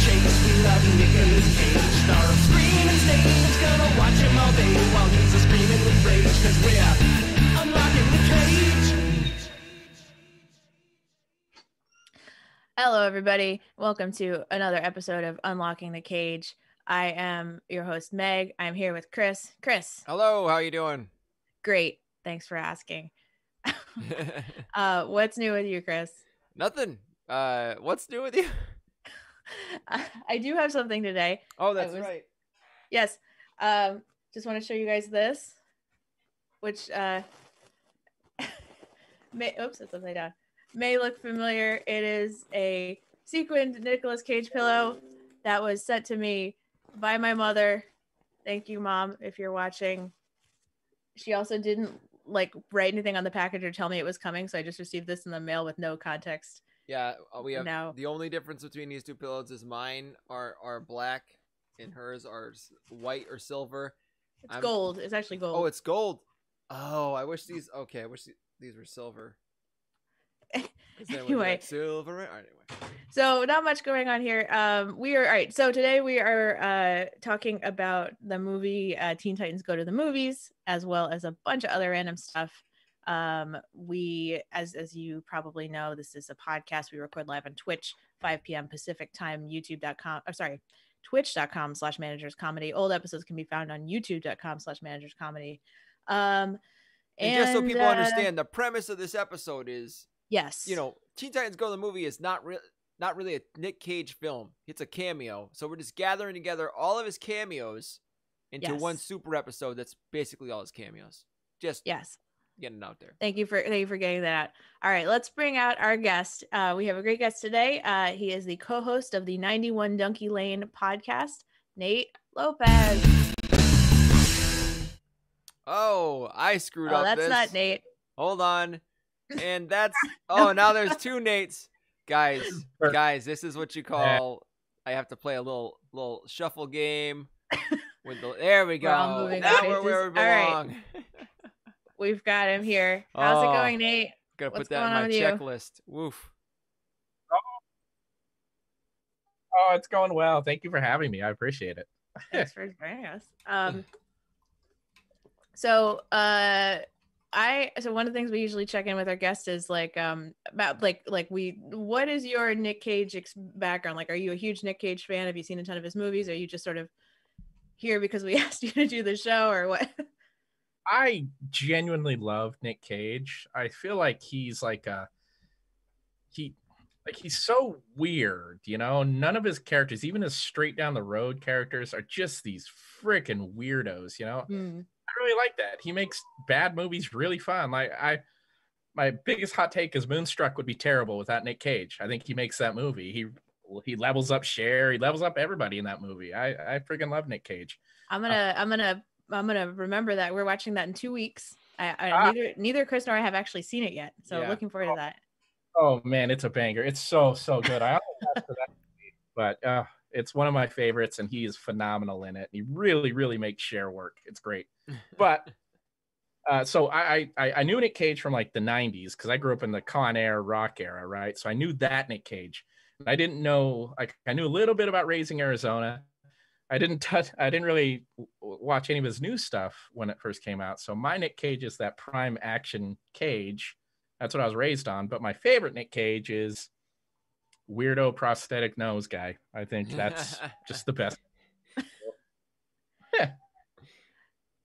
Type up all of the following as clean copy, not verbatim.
chase. We love Nicolas Cage, star of screen and stage. Gonna watch him all day while he's a screaming with rage. Cause we're unlocking the cage. Hello, everybody. Welcome to another episode of Unlocking the Cage. I am your host, Meg. I'm here with Chris. Chris. Hello, how you doing? Great. Thanks for asking. What's new with you, Chris? Nothing. What's new with you? I do have something today. Oh, that's right. Yes. Just want to show you guys this, which oops, it's upside down. May look familiar. It is a sequined Nicolas Cage pillow that was sent to me by my mother. Thank you, Mom, if you're watching. She also didn't write anything on the package or tell me it was coming, so I just received this in the mail with no context. Yeah, we have the only difference between these two pillows is mine are black and hers are white or silver. It's gold. It's actually gold. Oh, it's gold. Oh, I wish these these were silver. Anyway, silver. Anyway, so not much going on here. We are all right. So today we are talking about the movie Teen Titans Go to the Movies, as well as a bunch of other random stuff. We, as you probably know, this is a podcast. We record live on Twitch, 5 p.m. Pacific time. Twitch.com/managerscomedy. Old episodes can be found on youtube.com/managerscomedy. And just so people understand, the premise of this episode is. Yes. Teen Titans Go to the Movie is not really a Nic Cage film. It's a cameo. So we're just gathering together all of his cameos into one super episode that's basically all his cameos. Just getting it out there. Thank you for getting that out. All right, let's bring out our guest. We have a great guest today. He is the co-host of the 91 Donkey Lane podcast, Nic Lopez. Oh, I screwed up. That's not Nate. Hold on. And that's now there's two Nates. Guys, this is what you call I have to play a little shuffle game with there we go. Now we're where we belong. Right. We've got him here. How's it going, Nate? Gotta put that in my checklist. Woof. Oh, it's going well. Thank you for having me. I appreciate it. Thanks for joining us. So one of the things we usually check in with our guests is about what is your Nic Cage background? Like, are you a huge Nic Cage fan? Have you seen a ton of his movies? Are you just sort of here because we asked you to do the show, or what? I genuinely love Nic Cage. I feel like he's he's so weird, None of his characters, even his straight down the road characters, are just these freaking weirdos, I really like that. He makes bad movies really fun. My biggest hot take is Moonstruck would be terrible without Nic Cage. I think he makes that movie. He levels up Cher. He levels up everybody in that movie. I freaking love Nic Cage. I'm gonna remember that. We're watching that in 2 weeks. Neither Chris nor I have actually seen it yet, so looking forward to that. Oh man, it's a banger. It's so good. I only watched that movie, but it's one of my favorites, and he is phenomenal in it. He really, really makes Cher work. It's great. But so I knew Nic Cage from the 90s because I grew up in the Con Air rock era, right? So I knew that Nic Cage. I didn't know. I knew a little bit about Raising Arizona. I didn't really watch any of his new stuff when it first came out. So my Nic Cage is that prime action Cage. That's what I was raised on. But my favorite Nic Cage is weirdo prosthetic nose guy. I think that's just the best.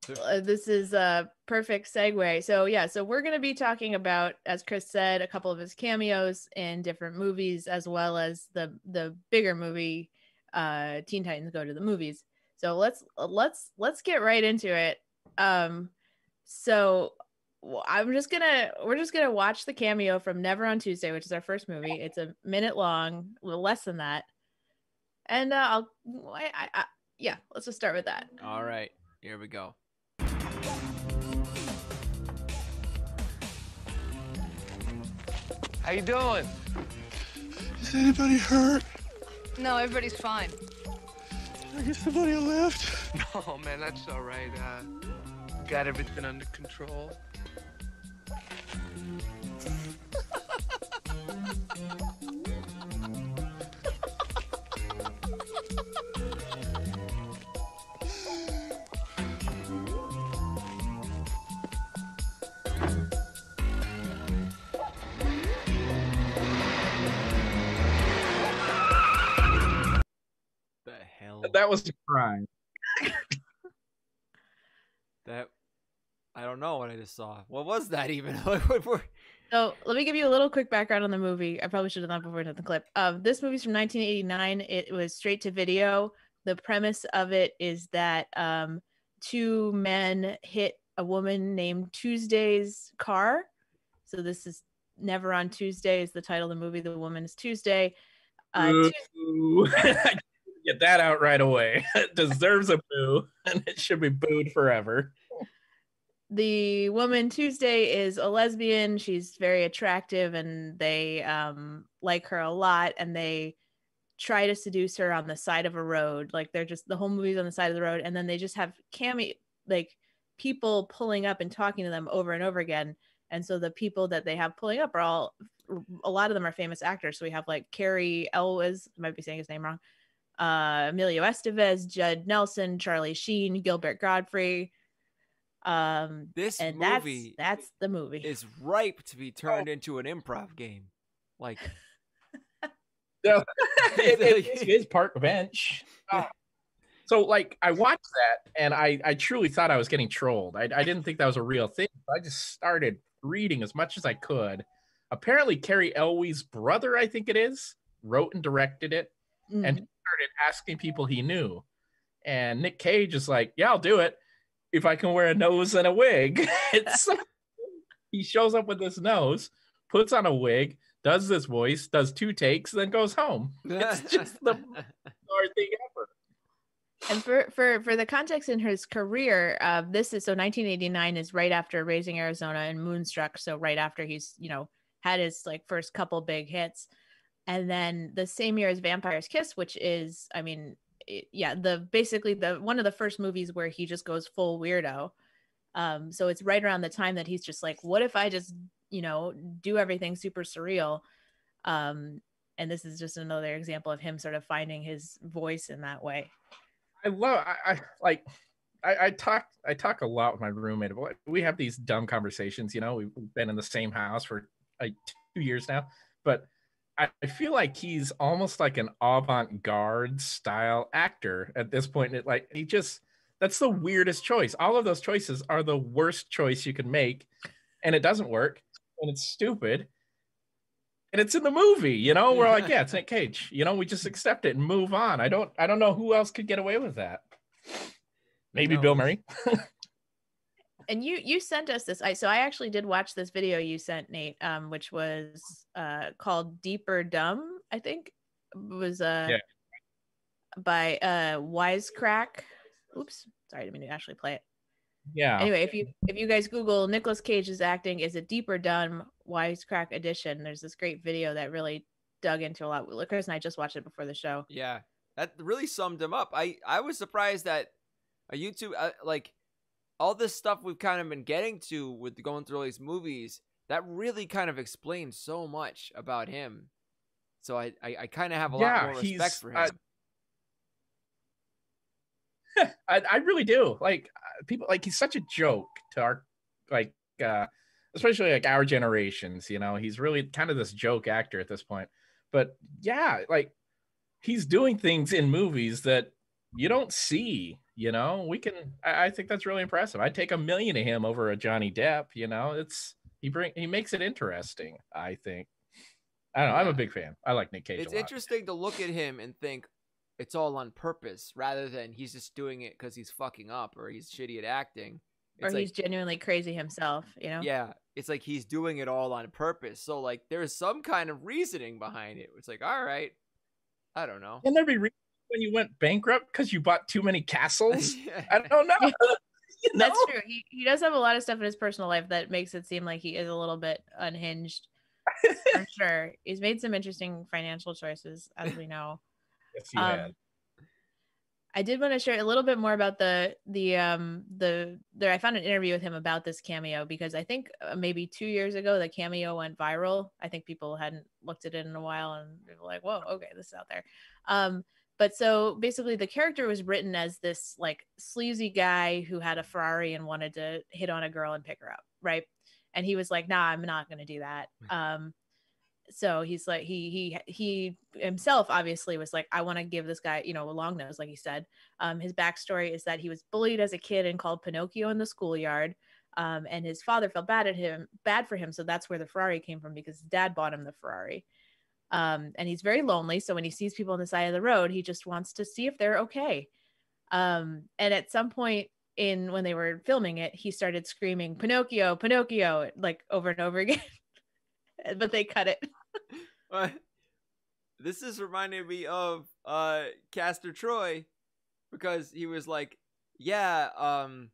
This is a perfect segue. So we're going to be talking about, as Chris said, a couple of his cameos in different movies, as well as the bigger movie, Teen Titans Go to the Movies. So let's get right into it. So we're just gonna watch the cameo from Never on Tuesday, which is our first movie. It's a minute long, a little less than that, and let's just start with that. All right, here we go. How you doing? Is anybody hurt? No, everybody's fine. I guess somebody left. No, man, that's all right. Got everything under control. that was a crime. That I don't know what I just saw. What was that even? So let me give you a little quick background on the movie. I probably should have done before I did the clip. This movie's from 1989. It was straight to video. The premise of it is that two men hit a woman named Tuesday's car. So this is Never on Tuesday is the title of the movie. The woman is Tuesday. Get that out right away. It deserves a boo, and it should be booed forever. The woman Tuesday is a lesbian. She's very attractive, and they like her a lot, and they try to seduce her on the side of a road. Like they're just the whole movie's on the side of the road, and then they just have like people pulling up and talking to them over and over again. And so the people that they have pulling up are a lot of them are famous actors. So we have like Cary Elwes, I might be saying his name wrong, Emilio Estevez, Judd Nelson, Charlie Sheen, Gilbert Godfrey. This and movie that's the movie is ripe to be turned into an improv game. Like no, it is park bench. So like I watched that and I truly thought I was getting trolled. I didn't think that was a real thing. I just started reading as much as I could. Apparently Cary Elwes' brother, I think it is, wrote and directed it, and he started asking people he knew. And Nic Cage is like, yeah, I'll do it if I can wear a nose and a wig. He shows up with this nose, puts on a wig, does this voice, does 2 takes, then goes home. It's just the hard thing ever. And for the context in his career, this is so 1989 is right after Raising Arizona and Moonstruck. So right after he's, had his like first couple big hits. And then the same year as Vampire's Kiss, which is, basically one of the first movies where he just goes full weirdo. So it's right around the time that he's just like, what if I just, do everything super surreal? And this is just another example of him sort of finding his voice in that way. I talk a lot with my roommate. We have these dumb conversations, we've been in the same house for like 2 years now, but I feel like he's almost like an avant-garde style actor at this point. That's the weirdest choice. All of those choices are the worst choice you can make, and it doesn't work, and it's stupid. And it's in the movie, we're like, yeah, it's Nic Cage. We just accept it and move on. I don't know who else could get away with that. Maybe Bill Murray. And you sent us this. So I actually did watch this video you sent, Nate, which was called Deeper Dumb, I think. It was by Wisecrack. Oops, sorry, I didn't mean to actually play it. Yeah. Anyway, if you guys Google Nicolas Cage's acting, is it Deeper Dumb Wisecrack edition? There's this great video that really dug into a lot. Chris and I just watched it before the show. Yeah, that really summed him up. I was surprised that a YouTube like all this stuff we've kind of been getting to with going through all these movies, that really kind of explains so much about him. So I kind of have a lot more respect for him. I really do. Like people, like he's such a joke to our especially like our generations. He's really kind of this joke actor at this point. But yeah, like he's doing things in movies that you don't see. I think that's really impressive. I'd take $1 million to him over a Johnny Depp. He makes it interesting. I think. I don't know. I'm a big fan. I like Nic Cage. It's interesting to look at him and think it's all on purpose rather than he's just doing it because he's fucking up or he's shitty at acting. Or he's genuinely crazy himself, Yeah. It's like he's doing it all on purpose. So like there's some kind of reasoning behind it. It's like, all right, I don't know. Can there be reason when you went bankrupt because you bought too many castles? I don't know. That's true. He does have a lot of stuff in his personal life that makes it seem like he is a little bit unhinged. For sure. He's made some interesting financial choices, as we know. Yes, he has. I did want to share a little bit more about I found an interview with him about this cameo because I think maybe 2 years ago the cameo went viral. I think people hadn't looked at it in a while and they were like, whoa, okay, this is out there. But so basically the character was written as this like sleazy guy who had a Ferrari and wanted to hit on a girl and pick her up, right? And he was like, nah, I'm not going to do that. So he's like, he himself obviously was like, I want to give this guy, a long nose, like he said. His backstory is that he was bullied as a kid and called Pinocchio in the schoolyard. And his father felt bad for him. So that's where the Ferrari came from, because his dad bought him the Ferrari. And he's very lonely. So when he sees people on the side of the road, he just wants to see if they're okay. And at some point when they were filming it, he started screaming, Pinocchio, Pinocchio, like over and over again. But they cut it. This is reminding me of Castor Troy, because he was like, remember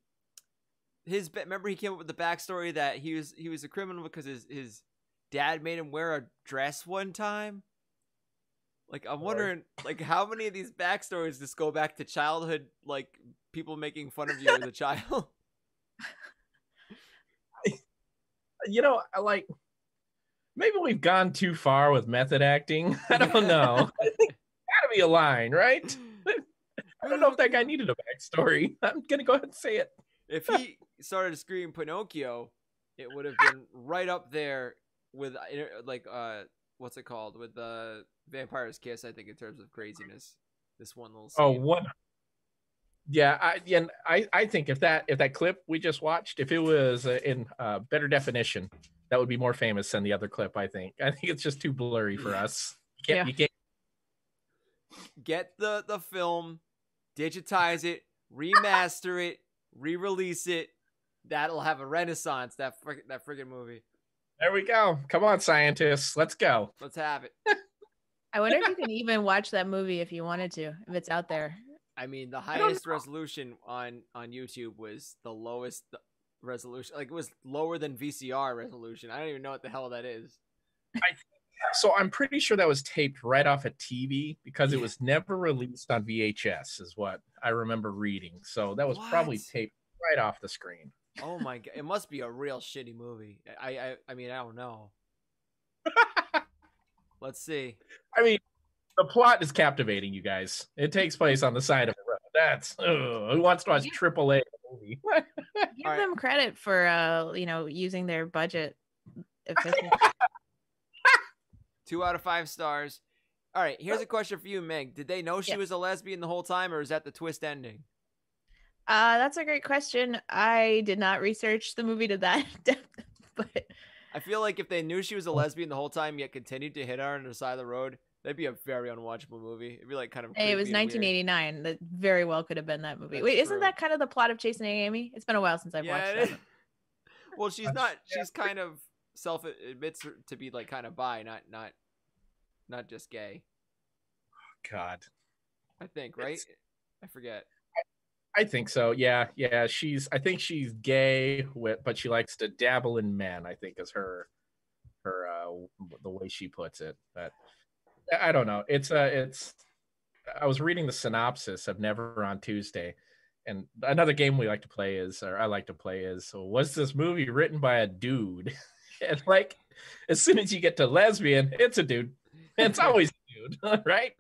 he came up with the backstory that he was a criminal because his dad made him wear a dress one time. Like, I'm wondering, like, how many of these backstories just go back to childhood, like people making fun of you as a child? Like, maybe we've gone too far with method acting. I don't know. I think gotta be a line, right? I don't know if that guy needed a backstory. I'm gonna go ahead and say it. If he started screaming Pinocchio, it would have been right up there with like what's it called, with the Vampire's Kiss, I think, in terms of craziness. This one little scene. Oh, one. Yeah, I think if that clip we just watched, if it was in better definition, that would be more famous than the other clip. I think it's just too blurry for us. You can't get the film, digitize it, remaster it, re-release it. That'll have a renaissance. That friggin' movie. There we go. Come on, scientists. Let's go. Let's have it. I wonder if you can even watch that movie if you wanted to, if it's out there. I mean, the highest resolution on YouTube was the lowest resolution. Like, it was lower than VCR resolution. I don't even know what the hell that is. So I'm pretty sure that was taped right off a TV, because it was never released on VHS, is what I remember reading. So that was probably taped right off the screen. Oh my god! It must be a real shitty movie. I mean, I don't know. Let's see. I mean, the plot is captivating, you guys. It takes place on the side of the road. That's who wants to watch AAA movie? Give them credit for using their budget efficiently. 2 out of 5 stars. All right, here's a question for you, Meg. Did they know she was a lesbian the whole time, or is that the twist ending? That's a great question. I did not research the movie to that depth, but I feel like if they knew she was a lesbian the whole time yet continued to hit her on the side of the road, that'd be a very unwatchable movie. It'd be like kind of. Hey, it was 1989. That very well could have been that movie. Wait, isn't that kind of the plot of Chasing Amy? It's been a while since I've watched it. Well, she's not. She's kind of admits to be like kind of bi, not just gay. God, I think, right? I forget. I think so. Yeah. I think she's gay, but she likes to dabble in men, I think, is her the way she puts it. But I don't know. I was reading the synopsis of Never on Tuesday, and another game I like to play is, so was this movie written by a dude? And like, as soon as you get to lesbian, it's a dude. It's always a dude, right?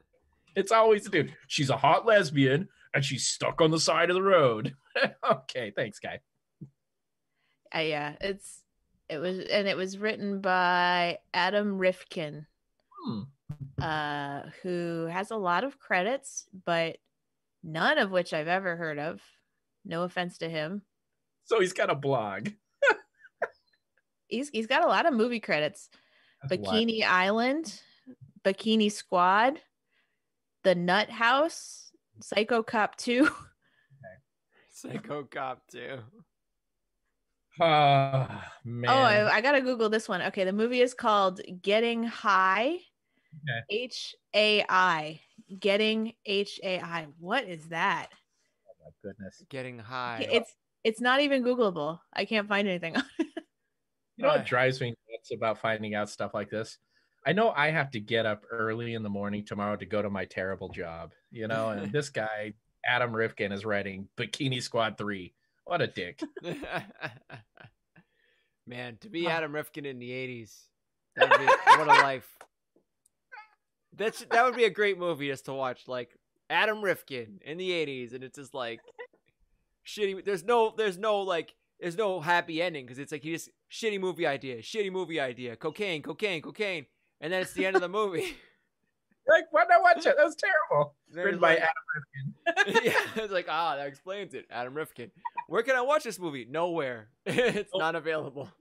It's always a dude. She's a hot lesbian, and she's stuck on the side of the road. Okay, thanks, guy. Yeah, it was written by Adam Rifkin, who has a lot of credits, but none of which I've ever heard of. No offense to him. So he's got a blog. He's got a lot of movie credits. That's Bikini Island, Bikini Squad, The Nut House, Psycho Cop 2. Psycho Cop 2. Man. Oh, I gotta Google this one. Okay, the movie is called Getting High. Okay. HAI. Getting HAI. What is that? Oh my goodness. Getting High. It's not even Googleable. I can't find anything on it. You know what drives me nuts about finding out stuff like this? I know I have to get up early in the morning tomorrow to go to my terrible job, and this guy, Adam Rifkin, is writing Bikini Squad 3. What a dick. Man, to be Adam Rifkin in the 80s, what a life. That would be a great movie just to watch, like Adam Rifkin in the 80s, and it's just like shitty. There's no happy ending, because it's like he just shitty movie idea, cocaine, and then it's the end of the movie. Like, why not watch it? That was terrible. Then Written it's by like- Adam Rifkin. Yeah, it's like, that explains it. Adam Rifkin. Where can I watch this movie? Nowhere. It's not available.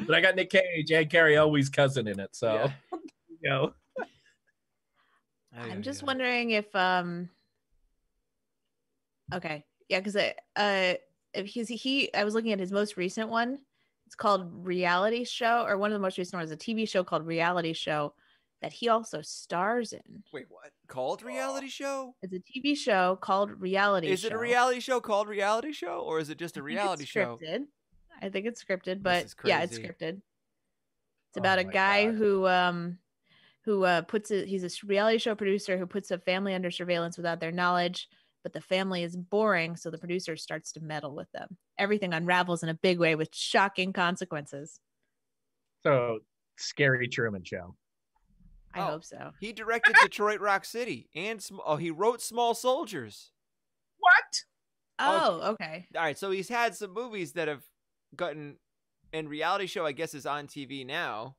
But I got Nic Cage and Carrie Elwes' cousin in it, so Yeah. you know. I'm just wondering if okay, yeah, because I was looking at his most recent one. It's called Reality Show, or one of the most recent ones, a TV show called Reality Show that he also stars in. Wait, what? Called reality show? It's a TV show called Reality Show. Is it a reality show called reality show, or is it just a I think reality it's show? scripted. I think it's scripted, but is yeah, it's crazy. scripted. It's about a my guy God. who he's a reality show producer who puts a family under surveillance without their knowledge, but the family is boring, so the producer starts to meddle with them. Everything unravels in a big way with shocking consequences. So Scary Truman Show. I Oh. hope so. He directed Detroit Rock City and he wrote Small Soldiers. What? Oh, okay. All right, so he's had some movies that have gotten, and reality show I guess is on TV now.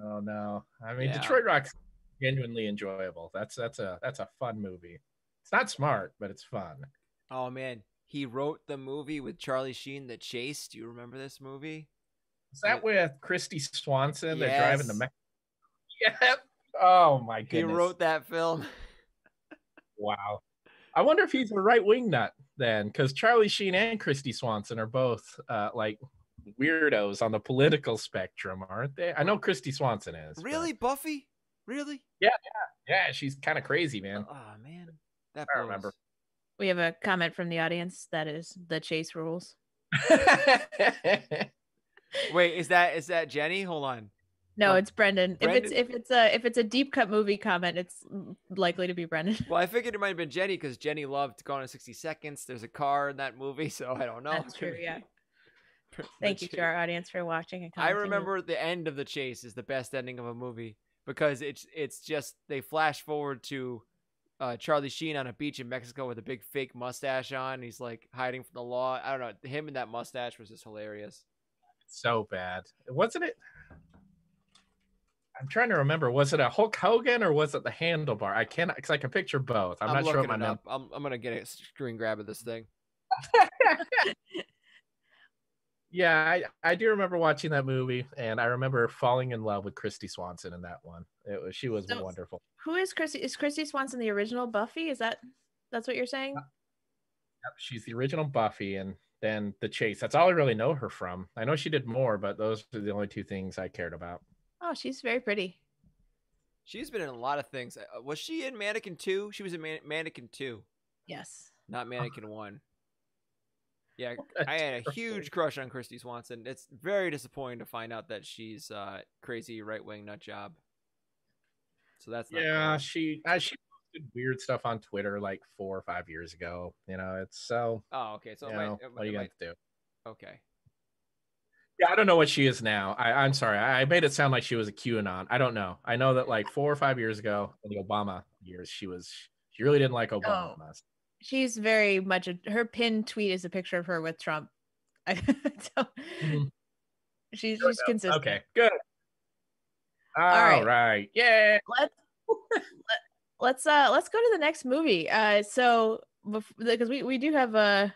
Oh no. I mean, Yeah. Detroit Rock's genuinely enjoyable. That's a fun movie. It's not smart, but it's fun. Oh man, he wrote the movie with Charlie Sheen, The Chase. Do you remember this movie? Is that with Christy Swanson? They're Yes. driving the Mexico. Yep. Oh my He goodness. wrote that film. Wow. I wonder if he's a right wing nut then, because Charlie Sheen and Christy Swanson are both like weirdos on the political spectrum, aren't they? I know Christy Swanson is. but- Really, Buffy? Really? Yeah, she's kind of crazy, man. Oh man, that I blows. remember. We have a comment from the audience that is the chase rules. Wait, is that Jenny? Hold on. No, Oh, it's Brendan. Brendan? If it's a deep cut movie comment, it's likely to be Brendan. Well, I figured it might have been Jenny because Jenny loved Gone in 60 Seconds. There's a car in that movie, so I don't know. That's true, yeah. Thank you to our audience for watching and I commenting. remember the end of The Chase is the best ending of a movie because it's just they flash forward to Charlie Sheen on a beach in Mexico with a big fake mustache on. He's like hiding from the law. I don't know. Him and that mustache was just hilarious. So bad. Wasn't it? I'm trying to remember. Was it a Hulk Hogan or was it the handlebar? I cannot, because I can picture both. I'm not sure what looking my it up. I'm gonna get a screen grab of this thing. Yeah, I do remember watching that movie, and I remember falling in love with Christy Swanson in that one. She was So- wonderful. Who is Christy? Is Christy Swanson the original Buffy? That's what you're saying? Yep, she's the original Buffy, and then The Chase. That's all I really know her from. I know she did more, but those are the only two things I cared about. Oh, she's very pretty. She's been in a lot of things. Was she in Mannequin 2? She was in Mannequin 2, Yes. not Mannequin 1. Yeah, a I had a terrible- huge crush on Christy Swanson. It's very disappointing to find out that she's crazy right-wing nut job. So that's not Yeah, cool. she posted weird stuff on Twitter like 4 or 5 years ago. It's so. Oh, okay. So You it know, might, what are you gonna do? okay. Yeah, I don't know what she is now. I'm sorry. I made it sound like she was a QAnon. I don't know. I know that like 4 or 5 years ago in the Obama years, she really didn't like Obama. She's very much her pinned tweet is a picture of her with Trump. So, Mhm. she's consistent. Okay, good. All right. Yeah. Let's go to the next movie. So because we do have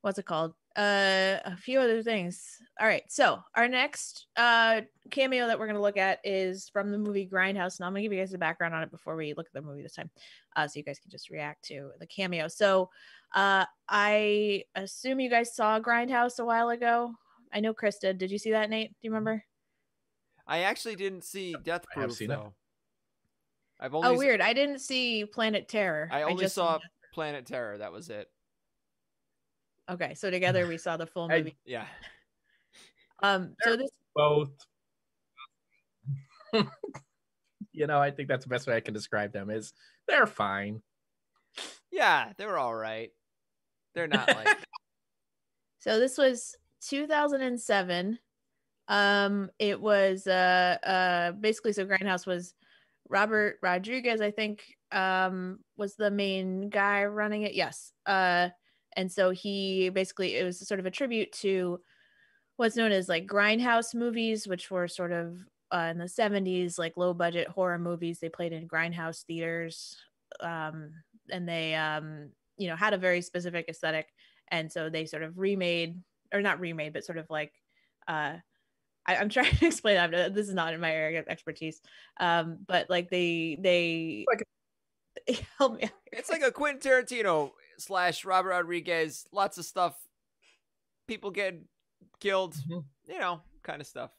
what's it called? A few other things. All right. So our next cameo that we're gonna look at is from the movie Grindhouse. And I'm gonna give you guys the background on it before we look at the movie this time, so you guys can just react to the cameo. So I assume you guys saw Grindhouse a while ago. I know Chris did. Did you see that, Nate? Do you remember? I actually didn't see Death I have Proof seen it. though. I've only Oh, weird. I didn't see Planet Terror. I only just saw Planet Terror. That was it. Okay, so together we saw the full movie. Yeah. So this Both. I think that's the best way I can describe them is they're fine. Yeah, they were all right. They're not like So this was 2007. It was basically, so Grindhouse was Robert Rodriguez, I think, was the main guy running it. Yes. And so he basically, it was sort of a tribute to what's known as like Grindhouse movies, which were sort of in the 70s, like low budget horror movies. They played in Grindhouse theaters, and they had a very specific aesthetic, and so they sort of remade, or not remade, but sort of like I'm trying to explain that. This is not in my area of expertise, but like they help me out. It's like a Quentin Tarantino / Robert Rodriguez. Lots of stuff. People get killed, kind of stuff.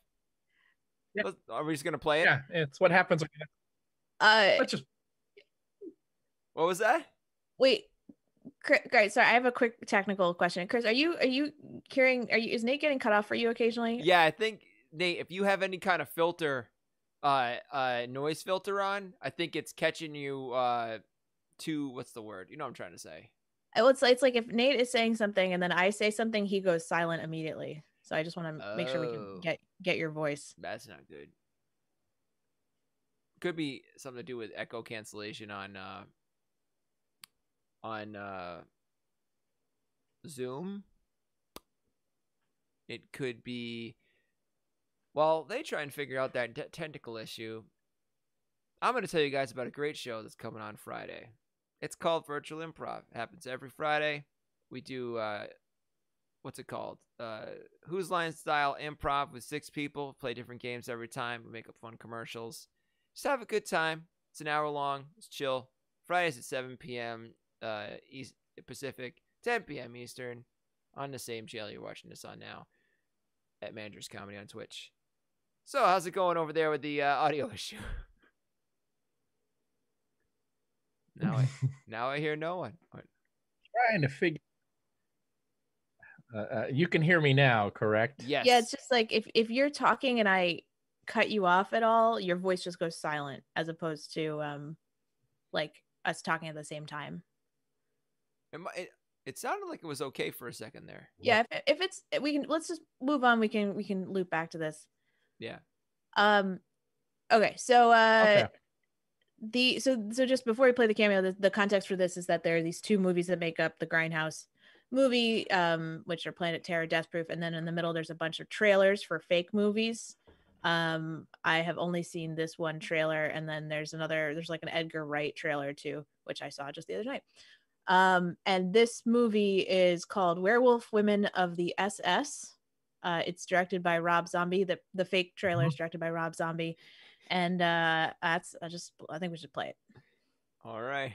Yep. Are we just gonna play it? Yeah, it's what happens. Let's just. What was that? Wait, great. Sorry, I have a quick technical question. Chris, are you hearing? Is Nate getting cut off for you occasionally? Yeah, I think Nate, if you have any kind of filter, noise filter on, I think it's catching you to what's the word? You know what I'm trying to say. It's like if Nate is saying something and then I say something, he goes silent immediately. So I just want to make sure we can get your voice. That's not good. Could be something to do with echo cancellation on Zoom. It could be. Well, they try and figure out that technical issue. I'm going to tell you guys about a great show that's coming on Friday. It's called Virtual Improv. It happens every Friday. We do, what's it called? Whose Line Style Improv with 6 people. Play different games every time. We make up fun commercials. Just have a good time. It's an hour long. It's chill. Fridays at 7 p.m. East Pacific, 10 p.m. Eastern, on the same channel you're watching this on now, at Managers Comedy on Twitch. So, how's it going over there with the audio issue? Now I hear no one. Trying to figure. You can hear me now, correct? Yes. Yeah, it's just like if you're talking and I cut you off at all, your voice just goes silent, as opposed to like us talking at the same time. It sounded like it was okay for a second there. Yeah, if it's let's just move on. We can loop back to this. Yeah. Okay. So Okay. So just before we play the cameo, the context for this is that there are these 2 movies that make up the Grindhouse movie, which are Planet Terror, Death Proof, and then in the middle there's a bunch of trailers for fake movies. I have only seen this one trailer, and then there's like an Edgar Wright trailer too, which I saw just the other night. And this movie is called Werewolf Women of the SS. It's directed by Rob Zombie. The fake trailer is directed by Rob Zombie. And I think we should play it. All right.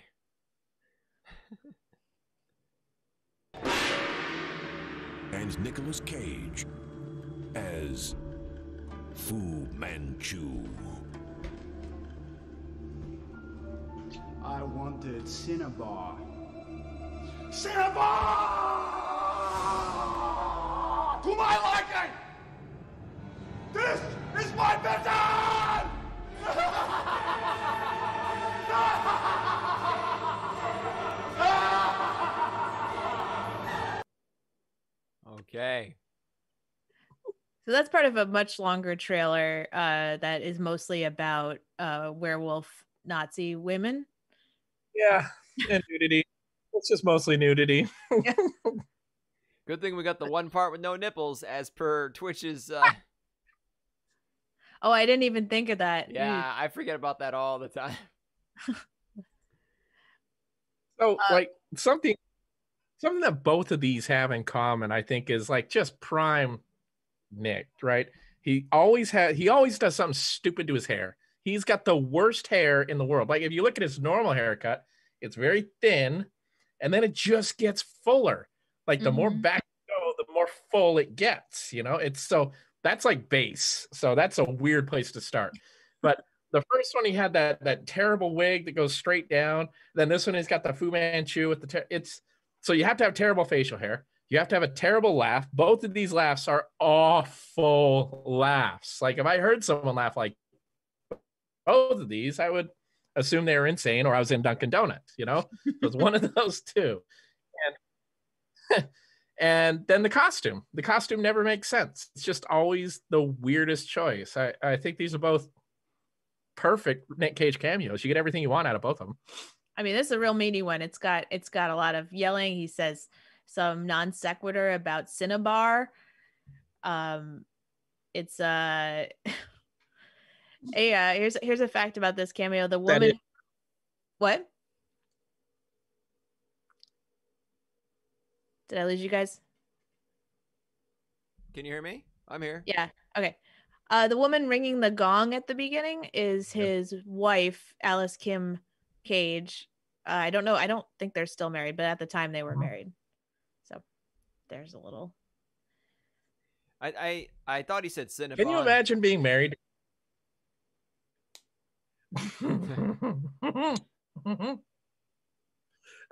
And Nicolas Cage as Fu Manchu. I wanted cinnabar. Cinnabar! To my liking! This is my vision! Okay. So that's part of a much longer trailer that is mostly about werewolf Nazi women. Yeah, and nudity. It's just mostly nudity. Good thing we got the one part with no nipples, as per Twitch's. Oh, I didn't even think of that. Yeah, I forget about that all the time. So, like something that both of these have in common, I think, is like just prime Nick, right? He always does something stupid to his hair. He's got the worst hair in the world. Like if you look at his normal haircut, it's very thin, and then it just gets fuller. Like the more back you go, the more full it gets. That's like base. So that's a weird place to start. But the first one, he had that terrible wig that goes straight down. Then this one, he's got the Fu Manchu with so you have to have terrible facial hair. You have to have a terrible laugh. Both of these laughs are awful laughs. Like if I heard someone laugh like both of these, I would assume they were insane or I was in Dunkin' Donuts, So it's one of those two. And then the costume never makes sense. It's just always the weirdest choice. I think these are both perfect Nic Cage cameos. You get everything you want out of both of them. I mean, this is a real meaty one. It's got a lot of yelling. He says some non sequitur about cinnabar. It's here's a fact about this cameo. The woman, what? Did I lose you guys? Can you hear me? I'm here. Yeah. Okay. The woman ringing the gong at the beginning is his wife, Alice Kim Cage. I don't know. I don't think they're still married, but at the time they were married. So there's a little. I thought he said Cinnabon. Can you imagine being married?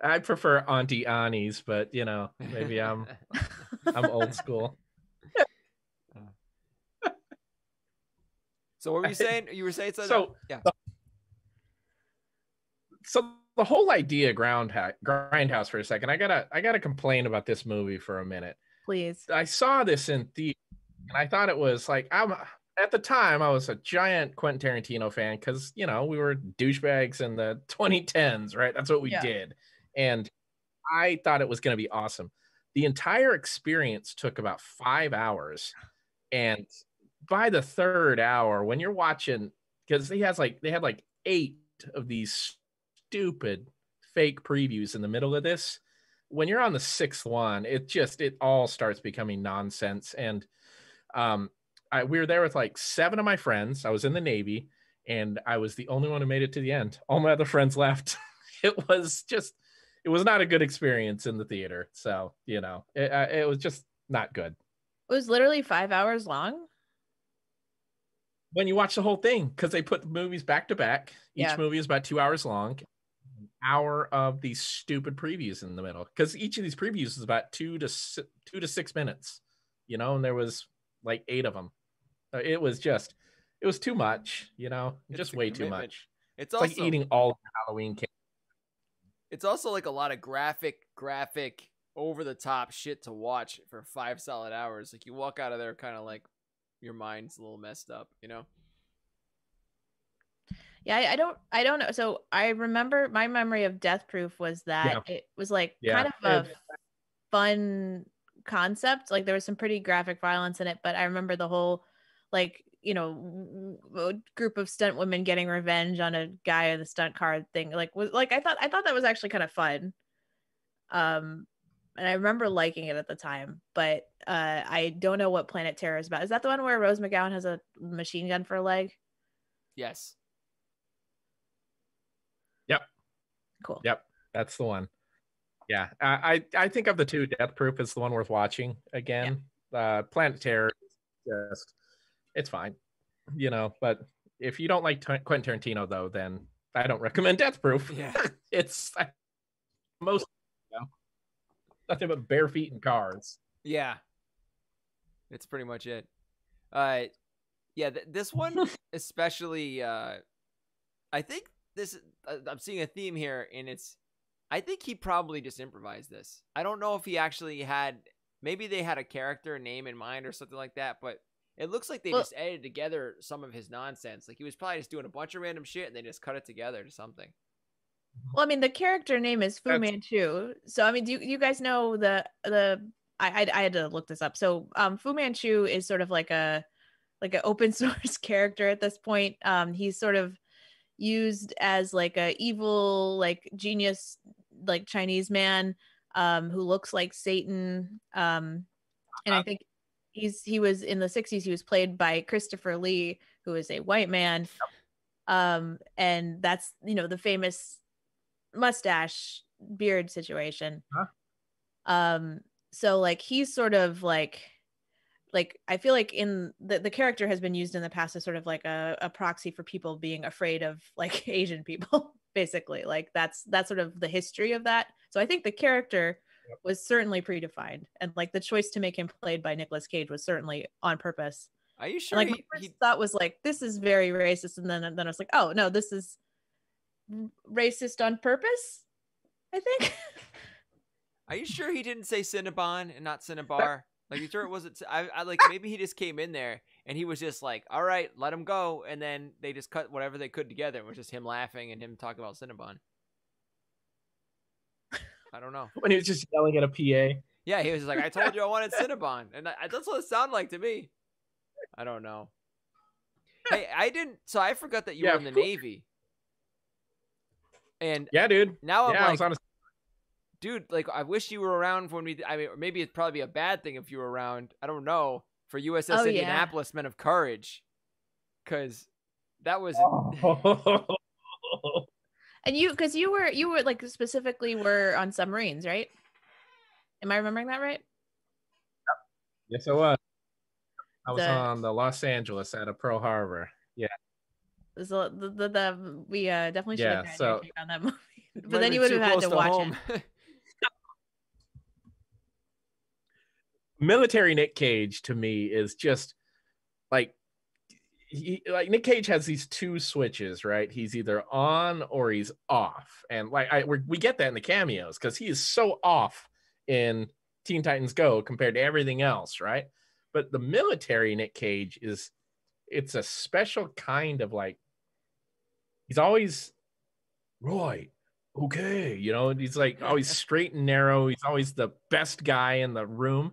I prefer Auntie Annie's, but you know, maybe I'm old school. So what were you saying? You were saying something? So yeah. So the whole idea of Grindhouse for a second. I gotta complain about this movie for a minute. Please. I saw this in theater, and I thought it was like at the time I was a giant Quentin Tarantino fan because you know we were douchebags in the 2010s, right? That's what we did, and I thought it was going to be awesome. The entire experience took about 5 hours, and by the third hour, when you're watching, because they had like 8 of these stupid fake previews in the middle of this. When you're on the 6th one, it all starts becoming nonsense. And we were there with like 7 of my friends. I was in the Navy, and I was the only one who made it to the end. All my other friends left. It was not a good experience in the theater. So, you know, it was just not good. It was literally 5 hours long. When you watch the whole thing, because they put the movies back to back. Each movie is about 2 hours long. An hour of these stupid previews in the middle, because each of these previews is about 2 to 6 minutes, you know, and there was like 8 of them. It was too much, you know, just way too much. It's also like eating all the Halloween cake. It's also like a lot of graphic, over the top shit to watch for 5 solid hours. Like you walk out of there kind of like your mind's a little messed up, you know? Yeah, I don't know. So I remember my memory of Death Proof was that it was like kind of a fun concept. Like there was some pretty graphic violence in it, but I remember the whole like, you know, group of stunt women getting revenge on a guy in the stunt car thing. Like I thought that was actually kind of fun. And I remember liking it at the time, but I don't know what Planet Terror is about. Is that the one where Rose McGowan has a machine gun for a leg? Yes. Yep. Cool. Yep. That's the one. Yeah. I think of the two, Death Proof is the one worth watching again. Planet Terror, it's fine, you know, but if you don't like Quentin Tarantino though, then I don't recommend Death Proof. Yeah. It's most, you know, nothing but bare feet and cars. Yeah. It's pretty much it. This one especially, I think this, I'm seeing a theme here, and I think he probably just improvised this. I don't know if he actually maybe they had a character name in mind or something like that, but it looks like they just edited together some of his nonsense. Like he was probably just doing a bunch of random shit and they just cut it together to something. Well, I mean, the character name is Fu Manchu. So, I mean, do you guys know I had to look this up. So, Fu Manchu is sort of like an open source character at this point. He's sort of used as like a evil, like genius, like Chinese man, who looks like Satan. And I think he was in the 60s. He was played by Christopher Lee, who is a white man. And that's, you know, the famous mustache beard situation. So like he's sort of like I feel like in the character has been used in the past as sort of like a proxy for people being afraid of like Asian people, basically. Like that's sort of the history of that. So I think the character was certainly predefined, and like the choice to make him played by Nicolas Cage was certainly on purpose. Are you sure? And, like my first thought was like, this is very racist, and then I was like, oh no, this is racist on purpose, I think. Are you sure he didn't say Cinnabon and not Cinnabar? Like, you sure it wasn't? I like, maybe he just came in there and he was just like, all right, let him go. And then they just cut whatever they could together. It was just him laughing and him talking about Cinnabon. I don't know. When he was just yelling at a PA. Yeah, he was like, I told you I wanted Cinnabon. And that's what it sounded like to me. I don't know. Hey, I forgot that you were in the Navy. And yeah, dude. Now I'm I like, was on dude, like, I wish you were around when I mean, maybe it'd probably be a bad thing if you were around. I don't know. For USS Indianapolis, Men of Courage. Because that was... And because you were like specifically were on submarines, right? Am I remembering that right? Yes, I was. I was on the Los Angeles out of Pearl Harbor. Yeah. So we definitely should have had your take on that movie. But then you would have had to watch it. Military Nic Cage to me is just like Nic Cage has these two switches, right? He's either on or he's off, and like we get that in the cameos because he is so off in Teen Titans Go compared to everything else, right? But the military Nic Cage it's a special kind of like, he's always right, okay, you know, he's like always straight and narrow. He's always the best guy in the room,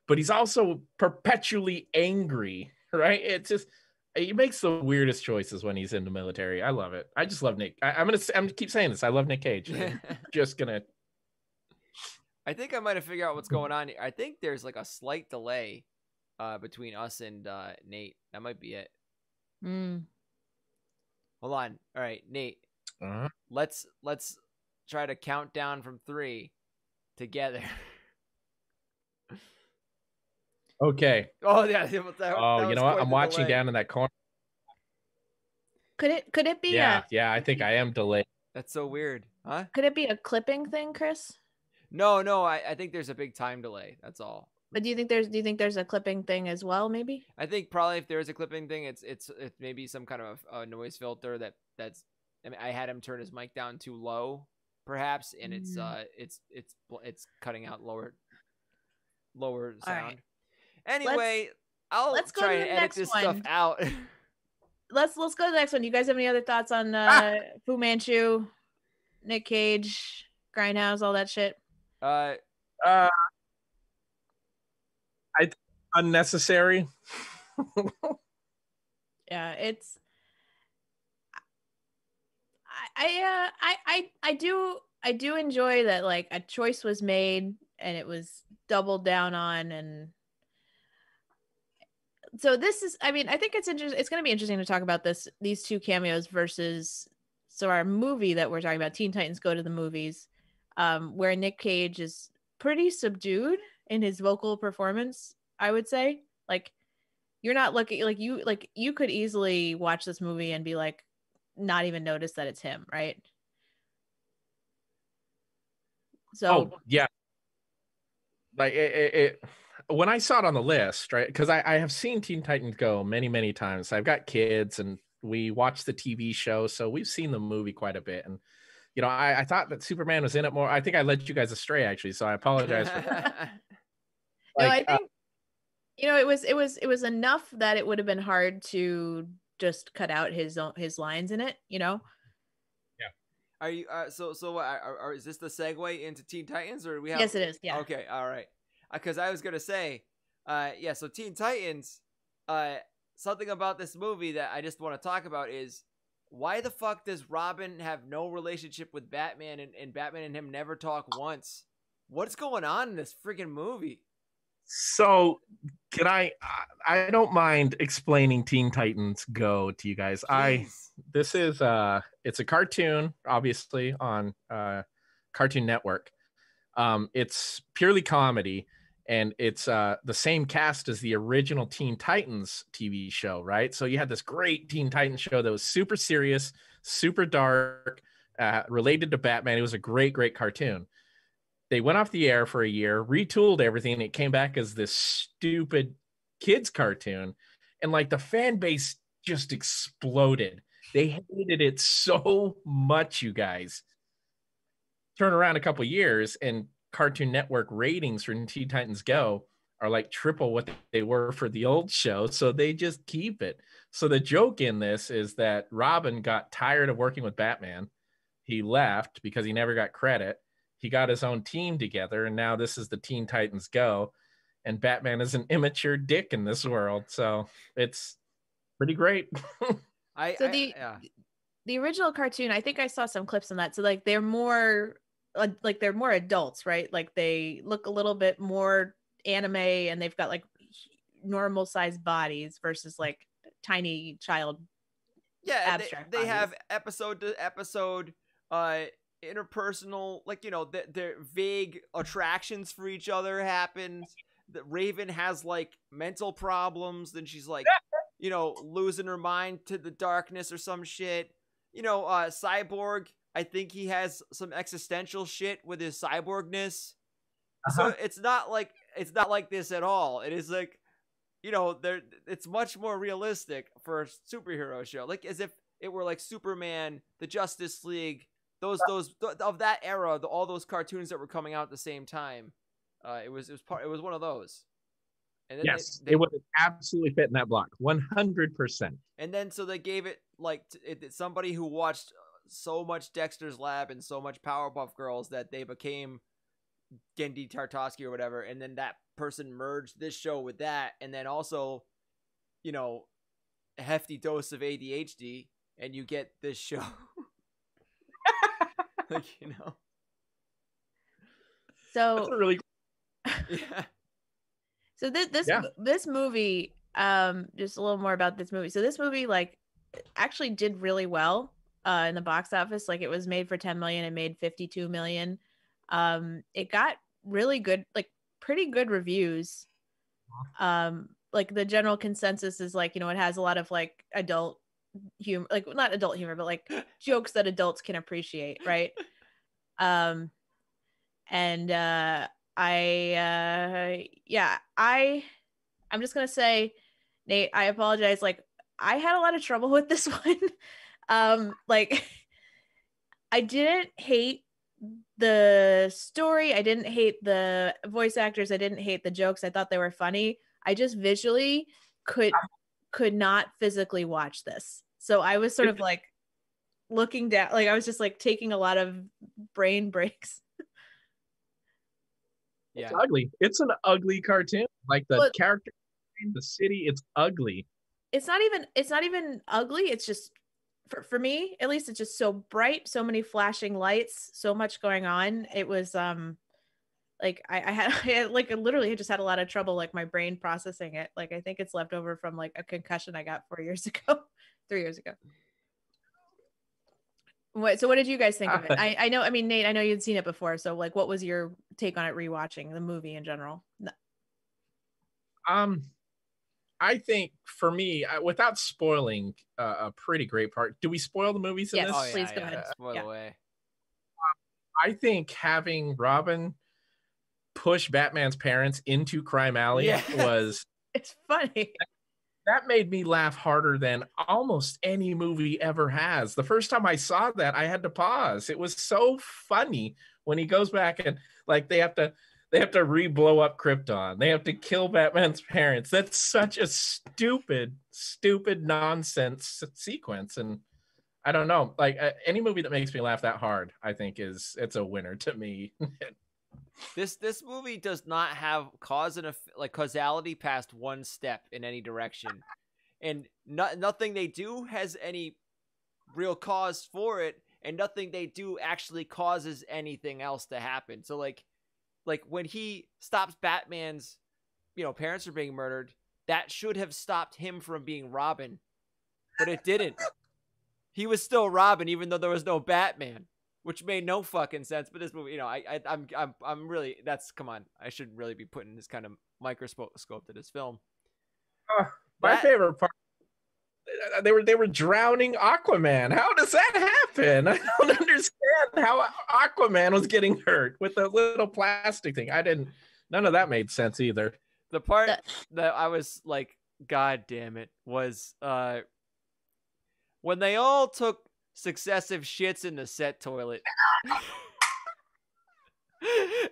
but he's also perpetually angry, right? It's just, he makes the weirdest choices when he's in the military. I love it. I just love Nick. I'm gonna keep saying this. I love Nic Cage. Just gonna. I think I might have figured out what's going on. I think there's like a slight delay between us and Nate. That might be it. Hold on. All right, Nate. Let's try to count down from 3 together. Okay. Oh yeah. You know what? I'm watching down in that corner. Could it be? Yeah. I think I am delayed. That's so weird, huh? Could it be a clipping thing, Chris? No. I think there's a big time delay. That's all. But do you think there's a clipping thing as well? Maybe. I think probably if there is a clipping thing, it's maybe some kind of a noise filter that's. I mean, I had him turn his mic down too low, perhaps, and it's cutting out lower sound. Right. Anyway, let's try and edit this stuff out. Let's go to the next one. You guys have any other thoughts on Fu Manchu, Nic Cage, Grindhouse, all that shit? Unnecessary. Yeah, it's. I do enjoy that, like, a choice was made and it was doubled down on, and so this is, I mean, I think it's interesting. It's going to be interesting to talk about these two cameos versus our movie that we're talking about, Teen Titans Go to the Movies, where Nic Cage is pretty subdued in his vocal performance. I would say, like, you're not looking like you could easily watch this movie and be like, not even notice that it's him, right? So yeah, like it when I saw it on the list, right? Because I have seen Teen Titans Go many times. I've got kids and we watch the TV show, so we've seen the movie quite a bit. And you know, I thought that Superman was in it more. I think I led you guys astray, actually, so I apologize for that. No, I think you know, it was enough that it would have been hard to just cut out his lines in it, you know. Yeah. Are you so is this the segue into Teen Titans, or do we have? Yes, it is. Yeah. Okay. All right. Because I was gonna say, yeah. So Teen Titans, something about this movie that I just want to talk about is, why the fuck does Robin have no relationship with Batman, and Batman and him never talk once? What's going on in this freaking movie? So can I don't mind explaining Teen Titans Go to you guys. Please. This is it's a cartoon, obviously, on Cartoon Network. It's purely comedy, and it's the same cast as the original Teen Titans TV show, right? So you had this great Teen Titans show that was super serious, super dark, related to Batman. It was a great cartoon. They went off the air for a year, retooled everything, and it came back as this stupid kids cartoon. And like the fan base just exploded. They hated it so much, you guys. Turn around a couple years and Cartoon Network ratings for Teen Titans Go are like triple what they were for the old show. So they just keep it. So the joke in this is that Robin got tired of working with Batman. He left because he never got credit. he got his own team together, and now this is the Teen Titans Go, and Batman is an immature dick in this world, so it's pretty great. The original cartoon, I think I saw some clips on that. So like they're more adults, right? Like they look a little bit more anime, and they've got like normal sized bodies versus like tiny child. Yeah, abstract they have episode to episode interpersonal, like, you know, their vague attractions for each other happen. The Raven has like mental problems, then she's like, you know, losing her mind to the darkness or some shit. You know, Cyborg, I think he has some existential shit with his cyborgness. So it's not like this at all. It is like, you know, it's much more realistic for a superhero show, like as if it were like Superman, the Justice League, those of that era, all those cartoons that were coming out at the same time. It was one of those. And then yes, it would absolutely fit in that block, 100%. And then so they gave it like somebody who watched so much Dexter's Lab and so much Powerpuff Girls that they became Gendy Tartakovsky or whatever, and then that person merged this show with that, and then also, you know, a hefty dose of ADHD, and you get this show. Like, you know. So that's a really yeah. So this movie, just a little more about this movie. So this movie like actually did really well in the box office. Like it was made for 10 million and made 52 million. It got really good, like pretty good reviews. Like the general consensus is like, you know, it has a lot of like adult humor, like not adult humor, but like jokes that adults can appreciate, right? I'm just gonna say, Nate, I apologize. Like I had a lot of trouble with this one. Like I didn't hate the story. I didn't hate the voice actors. I didn't hate the jokes. I thought they were funny. I just visually could not physically watch this. So I was sort of like looking down, like I was just like taking a lot of brain breaks. Yeah. It's ugly. It's an ugly cartoon. Like the character in the city, it's ugly. It's not even ugly. It's just for me, at least, it's just so bright, so many flashing lights, so much going on. It was like I literally just had a lot of trouble, like my brain processing it. Like I think it's left over from like a concussion I got 3 years ago. So what did you guys think of it? I know, I mean, Nate, I know you'd seen it before. So like, what was your take on it rewatching the movie in general? No. I think for me, without spoiling a pretty great part, do we spoil the movies in this? Yes, please go ahead. Spoil away. I think having Robin push Batman's parents into Crime Alley was... It's funny. That made me laugh harder than almost any movie ever has. The first time I saw that, I had to pause. It was so funny when he goes back and like they have to re-blow up Krypton. They have to kill Batman's parents. That's such a stupid nonsense sequence. And I don't know, like any movie that makes me laugh that hard, I think it's a winner to me. This movie does not have causality past one step in any direction, and nothing they do has any real cause for it, and nothing they do actually causes anything else to happen. So like when he stops Batman's, you know, parents are being murdered, that should have stopped him from being Robin, but it didn't. He was still Robin even though there was no Batman. Which made no fucking sense, but this movie, you know, I'm really, come on, I shouldn't really be putting this kind of microscope to this film. My favorite part, they were drowning Aquaman. How does that happen? I don't understand how Aquaman was getting hurt with a little plastic thing. None of that made sense either. The part that I was like, God damn it, was when they all took successive shits in the set toilet.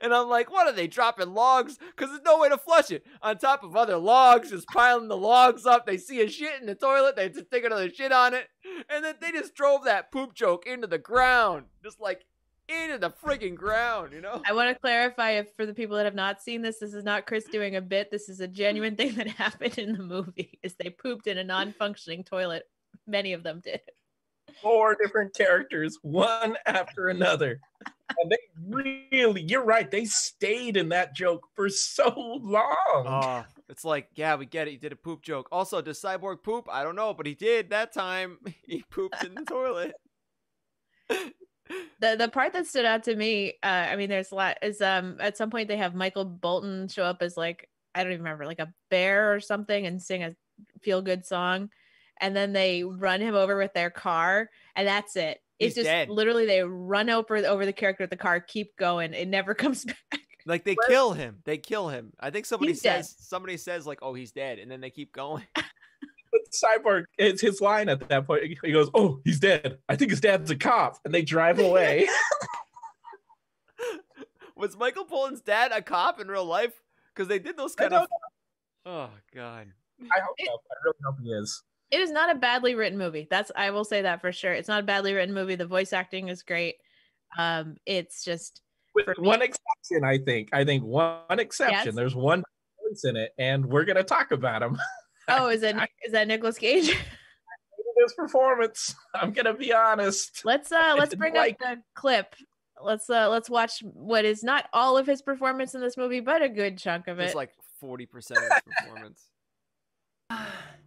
And I'm like, what are they dropping logs? Because there's no way to flush it. On top of other logs, just piling the logs up. They see a shit in the toilet. They just take another shit on it. And then they just drove that poop joke into the ground. Just like, into the freaking ground, you know? I want to clarify if for the people that have not seen this is not Chris doing a bit. This is a genuine thing that happened in the movie. Is they pooped in a non-functioning toilet. Many of them did. 4 different characters, one after another. And they really, you're right, they stayed in that joke for so long. Oh, it's like, yeah, we get it. He did a poop joke. Also, does Cyborg poop? I don't know, but he did that time. He pooped in the toilet. The part that stood out to me, I mean, there's a lot, is at some point they have Michael Bolton show up as like, I don't even remember, like a bear or something and sing a feel-good song. And then they run him over with their car, and that's it. It's just dead. literally they run over the character of the car, keep going. It never comes back. Like they kill him. They kill him. I think somebody He's dead. says like, "Oh, he's dead," and then they keep going. But Cyborg, it's his line at that point. He goes, "Oh, he's dead. I think his dad's a cop," and they drive away. Was Michael Bolton's dad a cop in real life? Because they did those kind of. Oh God. I hope so. I really hope he is. It is not a badly written movie. I will say that for sure. It's not a badly written movie. The voice acting is great. It's just with one exception, I think. One exception. Yes. There's one voice in it, and we're gonna talk about him. Oh, is that Nicolas Cage? His performance. I'm gonna be honest. Let's bring up the clip. Let's watch what is not all of his performance in this movie, but a good chunk of it. It's like 40% of his performance.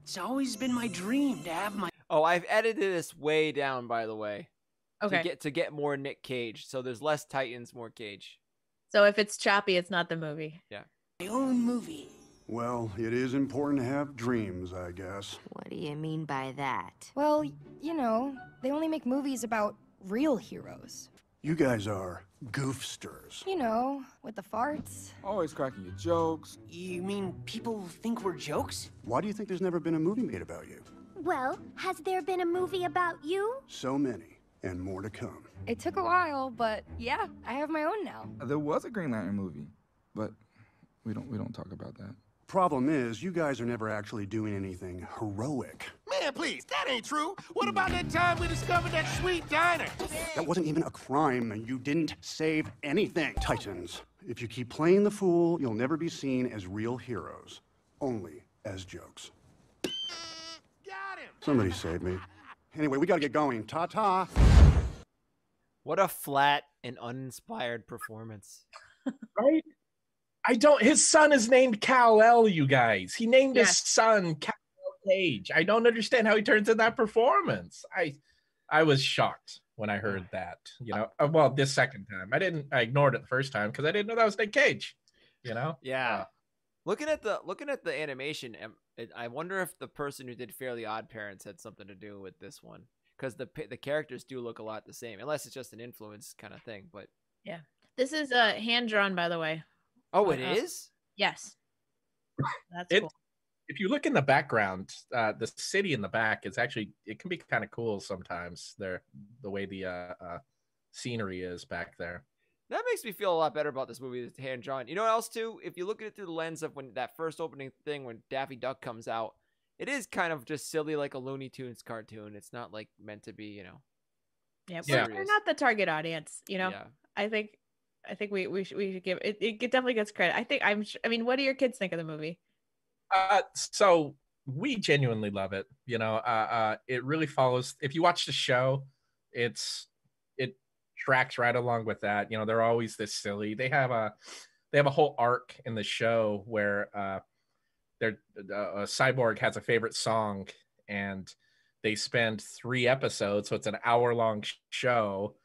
It's always been my dream to have my. Oh, I've edited this way down, by the way. Okay. To get more Nic Cage, so there's less Titans, more Cage. So if it's choppy, it's not the movie. Yeah. My own movie. Well, it is important to have dreams, I guess. What do you mean by that? Well, you know, they only make movies about real heroes. You guys are goofsters. You know, with the farts. Always cracking your jokes. You mean people think we're jokes? Why do you think there's never been a movie made about you? Well, has there been a movie about you? So many, and more to come. It took a while, but yeah, I have my own now. There was a Green Lantern movie, but we don't talk about that. Problem is, you guys are never actually doing anything heroic. Man, please, that ain't true. What about that time we discovered that sweet diner? That wasn't even a crime, and you didn't save anything. Titans, if you keep playing the fool, you'll never be seen as real heroes, only as jokes. Got him! Somebody save me. Anyway, we gotta get going. Ta-ta! What a flat and uninspired performance. Right? His son is named Kal-El, you guys. He named his son Kal-El Cage. I don't understand how he turns in that performance. I was shocked when I heard that, you know. Well, this second time. I ignored it the first time because I didn't know that was Nic Cage, you know? Yeah. Looking at the animation, I wonder if the person who did Fairly Odd Parents had something to do with this one, because the characters do look a lot the same, unless it's just an influence kind of thing. But yeah, this is hand drawn, by the way. Oh, it is? Yes. That's cool. If you look in the background, the city in the back is actually, it can be kind of cool sometimes. The way the scenery is back there. That makes me feel a lot better about this movie that's hand drawn. You know what else too? If you look at it through the lens of when that first opening thing when Daffy Duck comes out, it is kind of just silly like a Looney Tunes cartoon. It's not like meant to be, you know. Yeah, we're not the target audience, you know. Yeah. I think we should give it. It definitely gets credit. I mean, what do your kids think of the movie? So we genuinely love it. You know, it really follows. If you watch the show, it tracks right along with that. You know, they're always this silly. They have a whole arc in the show where Cyborg has a favorite song, and they spend 3 episodes, so it's an hour-long show,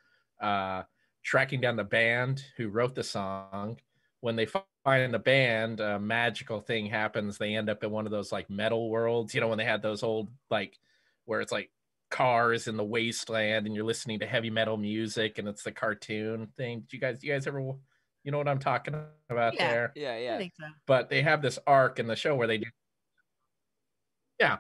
tracking down the band who wrote the song. When they find the band, a magical thing happens. They end up in one of those like metal worlds, you know, when they had those old like where it's like cars in the wasteland and you're listening to heavy metal music and it's the cartoon thing. Do you guys ever, you know what I'm talking about there? Yeah. I think so. But they have this arc in the show where they do. Yeah.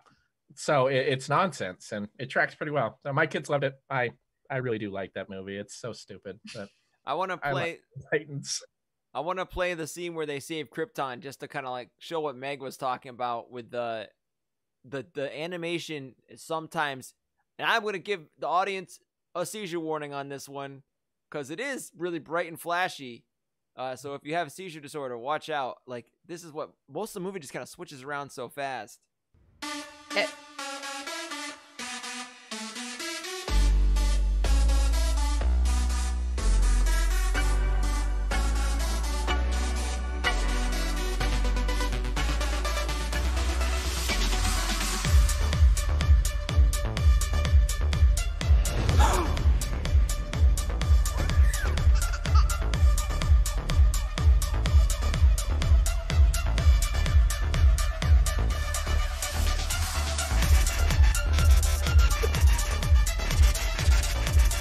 So it's nonsense and it tracks pretty well. So my kids loved it. I really do like that movie. It's so stupid. But I want to play Titans. I want to play the scene where they save Krypton just to kind of like show what Meg was talking about with the animation sometimes. And I'm going to give the audience a seizure warning on this one. because it is really bright and flashy. So if you have a seizure disorder, watch out. Like, this is what most of the movie just kind of switches around so fast.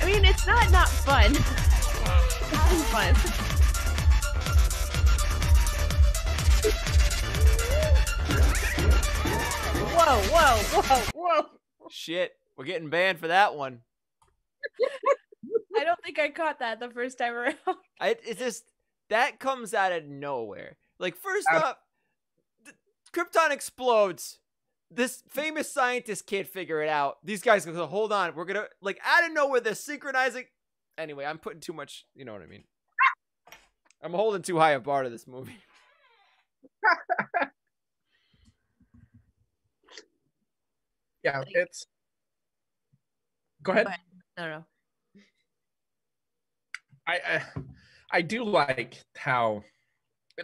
I mean, it's not fun. It's fun. Whoa. Shit, we're getting banned for that one. I don't think I caught that the first time around. It's just, that comes out of nowhere. Like, first up, Krypton explodes. This famous scientist can't figure it out. These guys go, hold on, we're gonna, like, out of nowhere, they're synchronizing. Anyway, I'm putting too much, you know what I mean. I'm holding too high a bar to this movie. Yeah, it's... Go ahead. No. I do like how...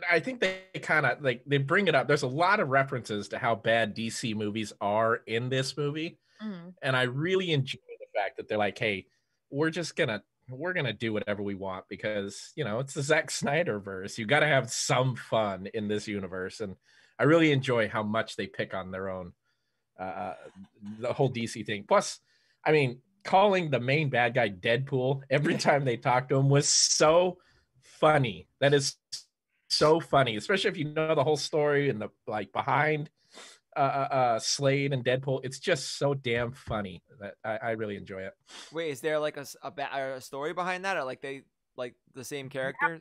I think they kind of, like, they bring it up. There's a lot of references to how bad DC movies are in this movie. Mm-hmm. And I really enjoy the fact that they're like, hey, we're gonna do whatever we want because, you know, it's the Zack Snyder verse. You got to have some fun in this universe. And I really enjoy how much they pick on their own, the whole DC thing. Plus, I mean, calling the main bad guy Deadpool every time they talk to him was so funny. That is so funny, especially if you know the whole story and the, like, behind Slade and Deadpool. It's just so damn funny that I really enjoy it. Wait, is there like a story behind that, or like they like the same character?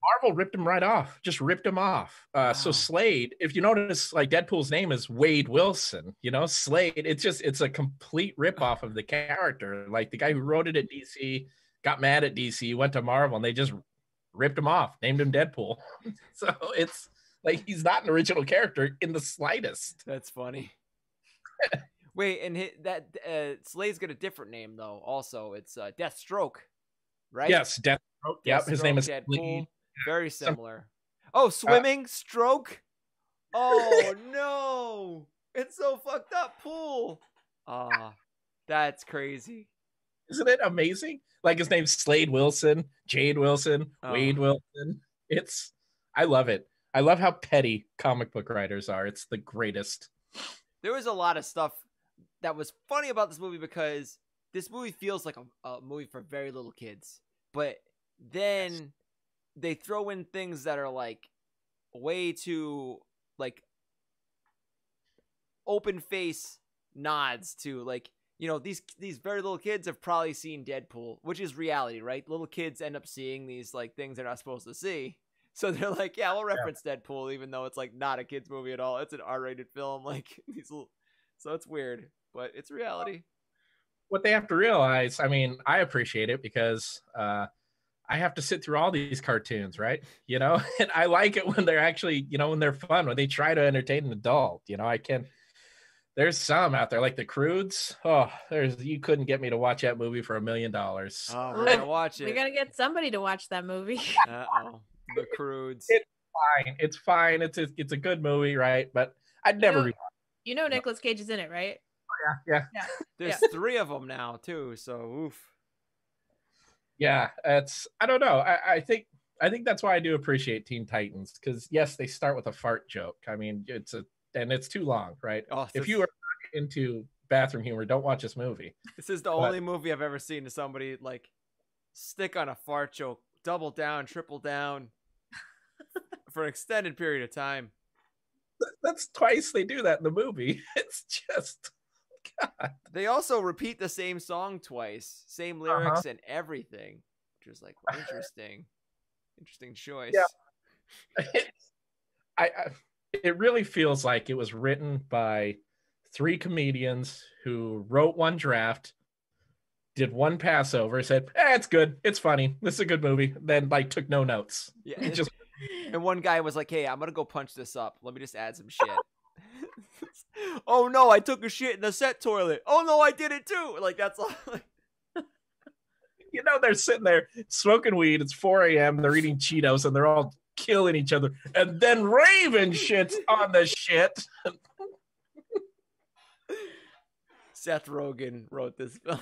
Marvel ripped him right off. Just ripped him off. So Slade, if you notice, like, Deadpool's name is Wade Wilson. You know, Slade. It's a complete rip off of the character. Like, the guy who wrote it at DC got mad at DC, went to Marvel, and they just ripped him off, named him Deadpool. So it's like he's not an original character in the slightest. That's funny. Wait, and Slade's got a different name though. Also, it's Deathstroke, right? Yes, Deathstroke. Yep, his name is Deadpool. Very similar. Oh, swimming stroke. Oh no, it's so fucked up. Pool. That's crazy. Isn't it amazing? Like, his name's Slade Wilson, Jade Wilson, Wade Wilson. I love it. I love how petty comic book writers are. It's the greatest. There was a lot of stuff that was funny about this movie because this movie feels like a movie for very little kids. But then they throw in things that are like way too, like, open face nods to, like, you know, these very little kids have probably seen Deadpool, which is reality, right? Little kids end up seeing these, like, things they're not supposed to see. So they're like, yeah, we'll reference Deadpool, even though it's, like, not a kid's movie at all. It's an R-rated film. Like, so it's weird, but it's reality. What they have to realize, I mean, I appreciate it because I have to sit through all these cartoons, right? You know, and I like it when they're actually, you know, when they're fun, when they try to entertain an adult. You know, there's some out there like the Croods. You couldn't get me to watch that movie for $1 million. Oh, we're gonna watch it. We're gonna get somebody to watch that movie. The Croods. It's fine. It's a good movie, right? But I'd never rewatch. You know, Nicolas Cage is in it, right? Yeah. There's 3 of them now too. So oof. Yeah, I don't know. I think that's why I do appreciate Teen Titans, because yes, they start with a fart joke. I mean, it's too long, right? If you are into bathroom humor, don't watch this movie. This is the only movie I've ever seen to somebody like stick on a fart joke, double down, triple down for an extended period of time. That's twice they do that in the movie. It's just, God. They also repeat the same song twice, same lyrics and everything, which is like interesting choice. Yeah. It really feels like it was written by 3 comedians who wrote one draft, did one pass over, said, it's good, it's funny, this is a good movie, then like took no notes. Yeah. Just And one guy was like, hey, I'm gonna go punch this up. Let me just add some shit. Oh no, I took a shit in the set toilet. Oh no, I did it too. Like that's all. You know, they're sitting there smoking weed. It's 4 a.m. They're eating Cheetos and they're all killing each other. And then Raven shits on the shit. Seth Rogen wrote this film.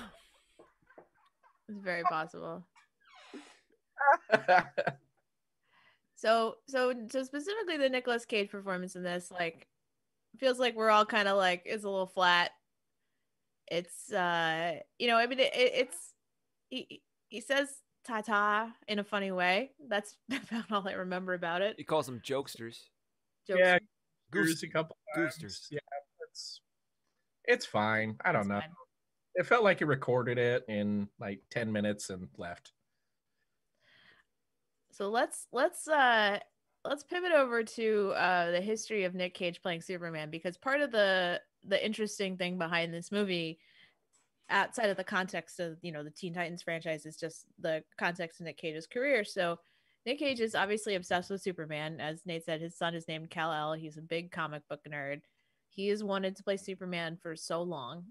It's very possible. So specifically the Nicolas Cage performance in this, like, feels like we're all kind of like, it's a little flat. It's you know, I mean, it's he says ta-ta in a funny way. That's about all I remember about it. He calls them jokesters. Yeah, Goose, a couple goosters. Yeah, it's fine. I don't know. Fine. It felt like he recorded it in like 10 minutes and left. So let's pivot over to the history of Nic Cage playing Superman, because part of the interesting thing behind this movie, outside of the context of, you know, the Teen Titans franchise, is just the context of Nic Cage's career. So Nic Cage is obviously obsessed with Superman. As Nate said, his son is named Kal-El. He's a big comic book nerd. He has wanted to play Superman for so long.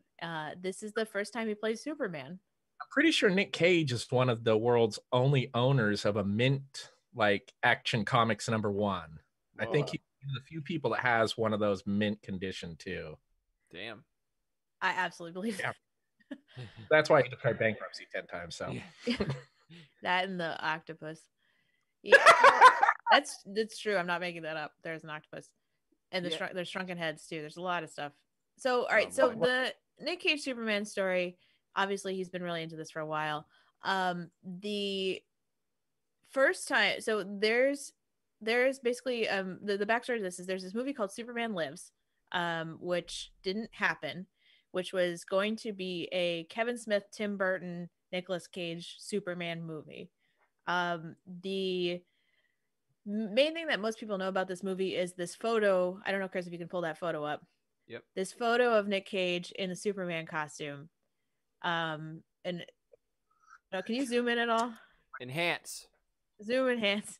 This is the first time he plays Superman. I'm pretty sure Nic Cage is one of the world's only owners of a mint like Action Comics #1. Whoa. I think he's one of the few people that has one of those mint condition too. Damn. I absolutely believe that. That's why he declared bankruptcy 10 times. So that and the octopus. Yeah, that's true. I'm not making that up. There's an octopus, and there's shrunken heads too. There's a lot of stuff. So all right, so the Nic Cage Superman story. Obviously, he's been really into this for a while. The first time, so there's basically the backstory to this is there's this movie called Superman Lives, which didn't happen, which was going to be a Kevin Smith, Tim Burton, Nicolas Cage Superman movie. The main thing that most people know about this movie is this photo. I don't know, Chris, if you can pull that photo up. Yep. This photo of Nic Cage in the Superman costume. And can you zoom in at all? Enhance. Zoom enhance.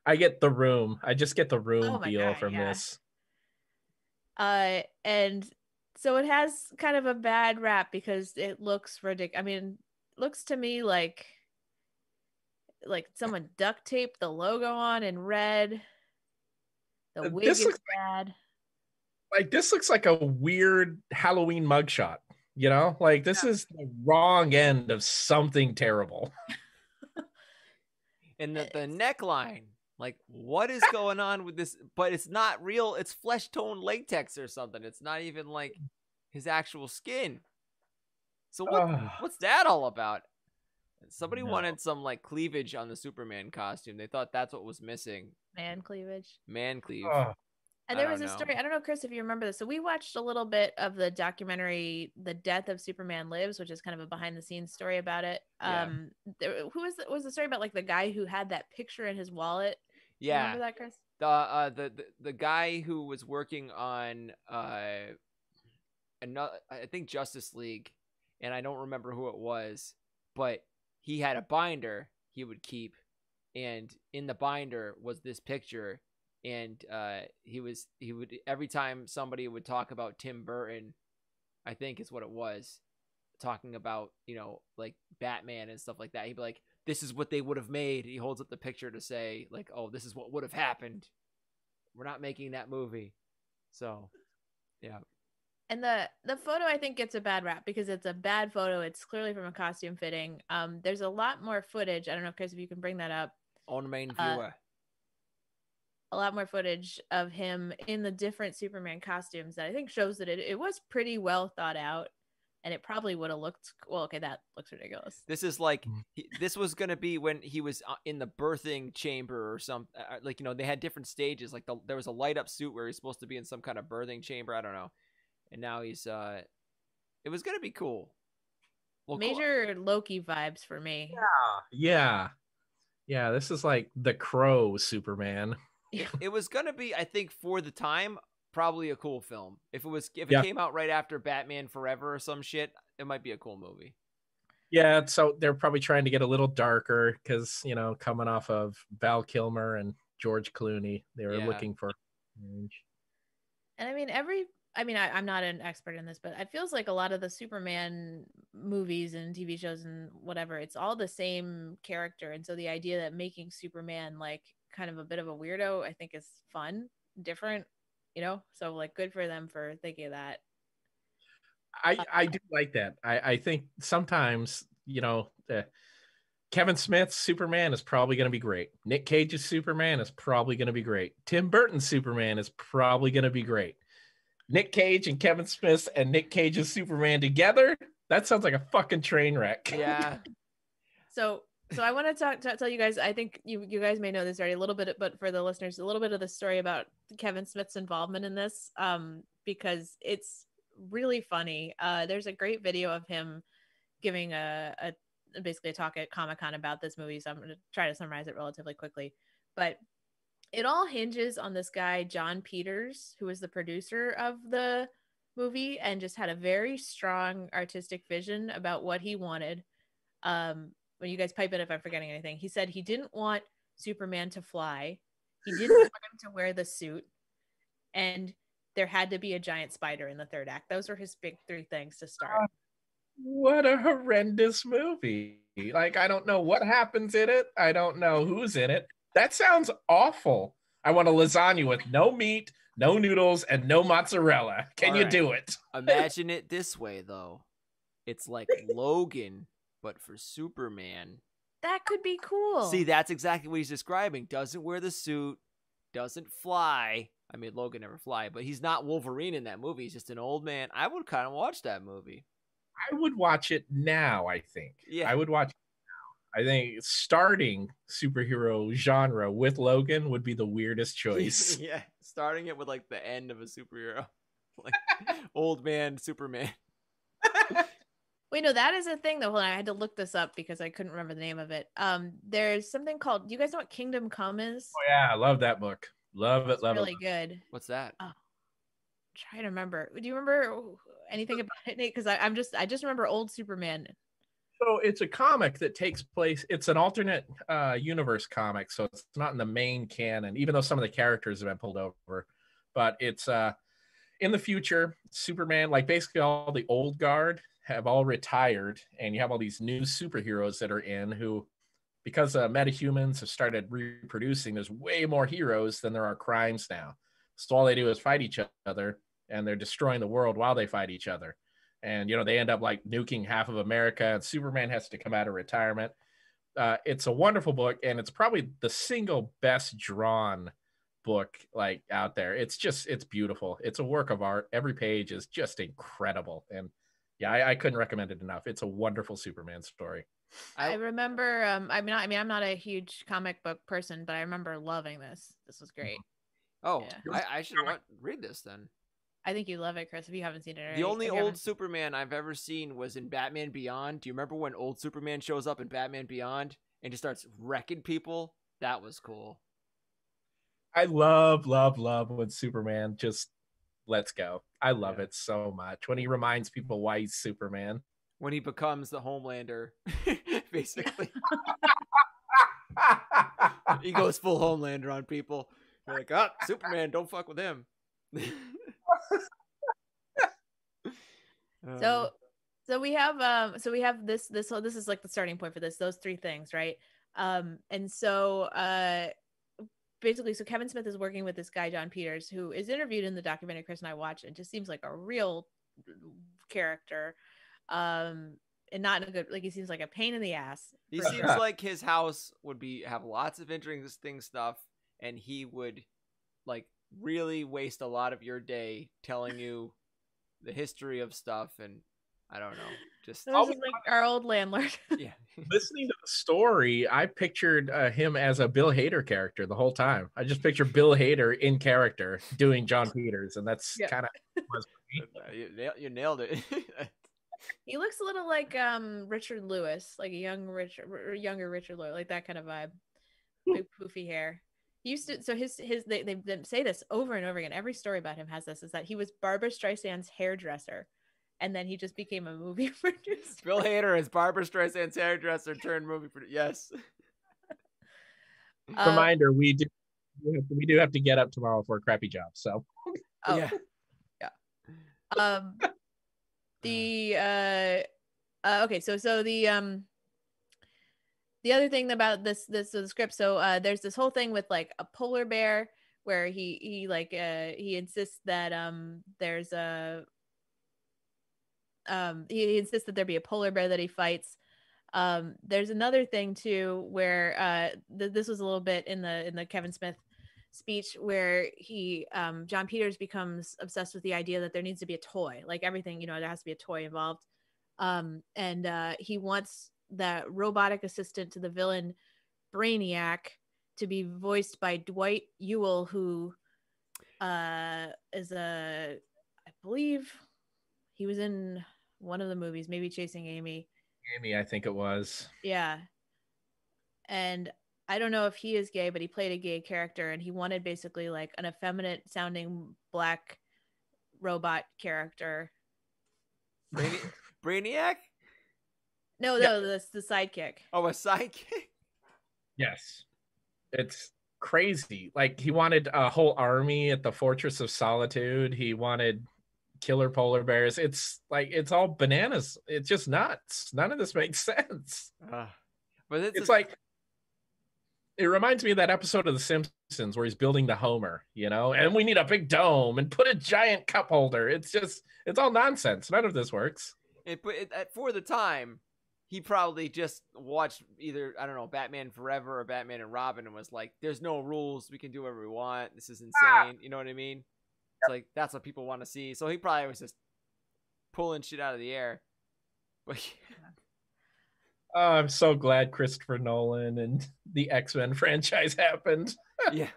I get the room. I just get the room feel from this. And so it has kind of a bad rap because it looks ridiculous. I mean, it looks to me like someone duct taped the logo on in red. The wig is bad. Like this looks like a weird Halloween mugshot, you know? Like this is the wrong end of something terrible. And the neckline, like what is going on with this? But it's not real. It's flesh tone latex or something. It's not even like his actual skin. So what's that all about? Somebody wanted some like cleavage on the Superman costume. They thought that's what was missing. Man cleavage. Man cleave. And there was a story, I don't know, Chris, if you remember this. So we watched a little bit of the documentary, The Death of Superman Lives, which is kind of a behind the scenes story about it. Yeah. Who was the story about like the guy who had that picture in his wallet? Yeah. Remember that, Chris? The guy who was working on another, I think Justice League, and I don't remember who it was, but he had a binder he would keep, and in the binder was this picture. And he would every time somebody would talk about Tim Burton, I think is what it was, talking about, you know, like Batman and stuff like that, he'd be like, this is what they would have made. He holds up the picture to say like, oh, this is what would have happened. We're not making that movie. So yeah. And the photo, I think, gets a bad rap because it's a bad photo. It's clearly from a costume fitting. There's a lot more footage. I don't know, Chris, if you can bring that up on the main viewer. A lot more footage of him in the different Superman costumes that I think shows that it was pretty well thought out, and it probably would have looked well. Okay, that looks ridiculous. This is like this was gonna be when he was in the birthing chamber or something. Like, you know, they had different stages. Like there was a light up suit where he's supposed to be in some kind of birthing chamber. I don't know. And now he's it was gonna be cool. Well, Major Loki vibes for me. Yeah. This is like the Crow Superman. It was gonna be, I think, for the time, probably a cool film. If it came out right after Batman Forever or some shit, it might be a cool movie. Yeah, so they're probably trying to get a little darker because, you know, coming off of Val Kilmer and George Clooney, they were looking for change. And I mean, I'm not an expert in this, but it feels like a lot of the Superman movies and TV shows and whatever, it's all the same character. And so the idea that making Superman like kind of a bit of a weirdo, I think is fun, different, you know? So like good for them for thinking of that. I do like that. I think sometimes, you know, Kevin Smith's Superman is probably going to be great. Nic Cage's Superman is probably going to be great. Tim Burton's Superman is probably going to be great. Nic Cage and Kevin Smith and Nic Cage's Superman together, that sounds like a fucking train wreck. Yeah. So I want to tell you guys, I think you guys may know this already a little bit, but for the listeners, a little bit of the story about Kevin Smith's involvement in this, because it's really funny. There's a great video of him giving basically a talk at Comic-Con about this movie, so I'm going to try to summarize it relatively quickly. But it all hinges on this guy, John Peters, who was the producer of the movie and just had a very strong artistic vision about what he wanted. When you guys pipe in if I'm forgetting anything, he said he didn't want Superman to fly. He didn't want him to wear the suit. And there had to be a giant spider in the third act. Those were his big 3 things to start. What a horrendous movie. Like, I don't know what happens in it. I don't know who's in it. That sounds awful. I want a lasagna with no meat, no noodles, and no mozzarella. Can you do it? Imagine it this way, though. It's like Logan, but for Superman. That could be cool. See, that's exactly what he's describing. Doesn't wear the suit, doesn't fly. I mean, Logan never fly, but he's not Wolverine in that movie. He's just an old man. I would kind of watch that movie. I would watch it now, I think. Yeah. I would watch it now. I think starting superhero genre with Logan would be the weirdest choice. Yeah, starting it with like the end of a superhero. Like old man Superman. Wait, no, that is a thing though. Hold on, I had to look this up because I couldn't remember the name of it. There's something called, do you guys know what Kingdom Come is? Oh yeah, I love that book. Love it, love really it. Really good. What's that? Oh, try to remember. Do you remember anything about it, Nate? Because I just remember old Superman. So it's a comic that takes place. It's an alternate universe comic, so it's not in the main canon, even though some of the characters have been pulled over. But it's in the future, Superman, like basically all the old guard have all retired, and you have all these new superheroes that are in who, because metahumans have started reproducing, there's way more heroes than there are crimes now. So all they do is fight each other, and they're destroying the world while they fight each other. And, you know, they end up like nuking half of America, and Superman has to come out of retirement. It's a wonderful book, and it's probably the single best drawn book like out there. It's beautiful. It's a work of art. Every page is just incredible. And yeah, I couldn't recommend it enough. It's a wonderful Superman story. I remember, I'm not a huge comic book person, but I remember loving this. This was great. Oh, yeah. I should read this then. I think you love it, Chris, if you haven't seen it already. The only old Superman I've ever seen was in Batman Beyond. Do you remember when old Superman shows up in Batman Beyond and just starts wrecking people? That was cool. I love when Superman just lets go. I love it so much. When he reminds people why he's Superman. When he becomes the Homelander, basically. He goes full Homelander on people. They're like, oh, Superman, don't fuck with him. So we have this is like the starting point for those 3 things, right? And so basically, so Kevin Smith is working with this guy John Peters, who is interviewed in the documentary Chris and I watched, and just seems like a real character, and not in a good, like, he seems like a pain in the ass. He seems like his house would have lots of interesting stuff, and he would like really waste a lot of your day telling you the history of stuff, and I don't know, just like our old landlord. Yeah. Listening to the story, I pictured him as a Bill Hader character the whole time. I just picture Bill Hader in character doing John Peters, and that's kind of you nailed it. He looks a little like Richard Lewis, like a younger Richard Lewis, like that kind of vibe. Big poofy hair. He used to, so they say this over and over again. Every story about him has this, is that he was Barbra Streisand's hairdresser, and then he just became a movie producer. Bill Hader is Barbra Streisand's hairdresser turned movie producer. Yes. Reminder: we do have to get up tomorrow for a crappy job. So. Oh yeah. Okay, so the other thing about this the script, so there's this whole thing with like a polar bear where he insists that there's a he insists that there be a polar bear that he fights. There's another thing too where this was a little bit in the Kevin Smith speech where he John Peters becomes obsessed with the idea that there needs to be a toy, like everything, there has to be a toy involved, and he wants that robotic assistant to the villain Brainiac to be voiced by Dwight Ewell, who is I believe he was in one of the movies, maybe Chasing Amy, I think it was. Yeah. And I don't know if he is gay, but he played a gay character, and he wanted basically like an effeminate sounding black robot character. Brainiac? No, that's the sidekick. Oh, a sidekick? Yes. It's crazy. Like, he wanted a whole army at the Fortress of Solitude. He wanted killer polar bears. It's like, it's all bananas. It's just nuts. None of this makes sense. But it's like, it reminds me of that episode of The Simpsons where he's building the Homer, and we need a big dome and put a giant cup holder. It's all nonsense. None of this works. For the time, he probably just watched either, I don't know, Batman Forever or Batman and Robin and was like, there's no rules. We can do whatever we want. This is insane. You know what I mean? It's like, that's what people want to see. So he probably was just pulling shit out of the air. But Oh, I'm so glad Christopher Nolan and the X-Men franchise happened. Yeah.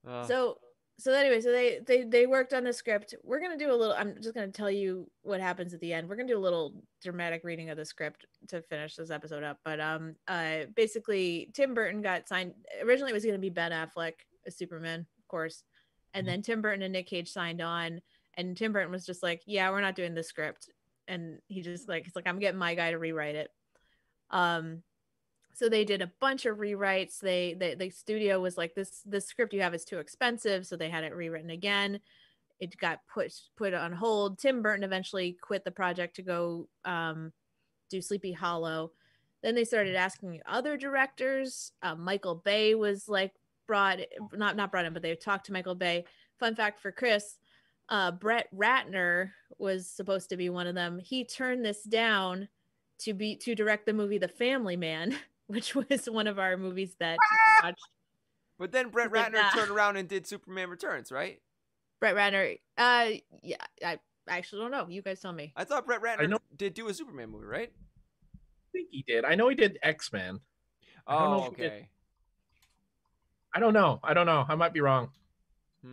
So anyway, so they worked on the script. We're gonna do a little. I'm just gonna tell you what happens at the end. We're gonna do a little dramatic reading of the script to finish this episode up. But basically, Tim Burton got signed. Originally, it was gonna be Ben Affleck as Superman, of course, and then Tim Burton and Nic Cage signed on, and Tim Burton was just like, "Yeah, we're not doing this script." And he's like, I'm getting my guy to rewrite it. So they did a bunch of rewrites. The studio was like, this script you have is too expensive. So they had it rewritten again. It got put on hold. Tim Burton eventually quit the project to go do Sleepy Hollow. Then they started asking other directors. Michael Bay was like not brought in, but they talked to Michael Bay. Fun fact for Chris, Brett Ratner was supposed to be one of them. He turned this down to direct the movie The Family Man, which was one of our movies that we watched. But then Brett Ratner turned around and did Superman Returns, right? Brett Ratner, yeah, I actually don't know. You guys tell me. I thought Brett Ratner did do a Superman movie, right? I think he did. I know he did X-Men. Oh, okay. I don't know. I might be wrong.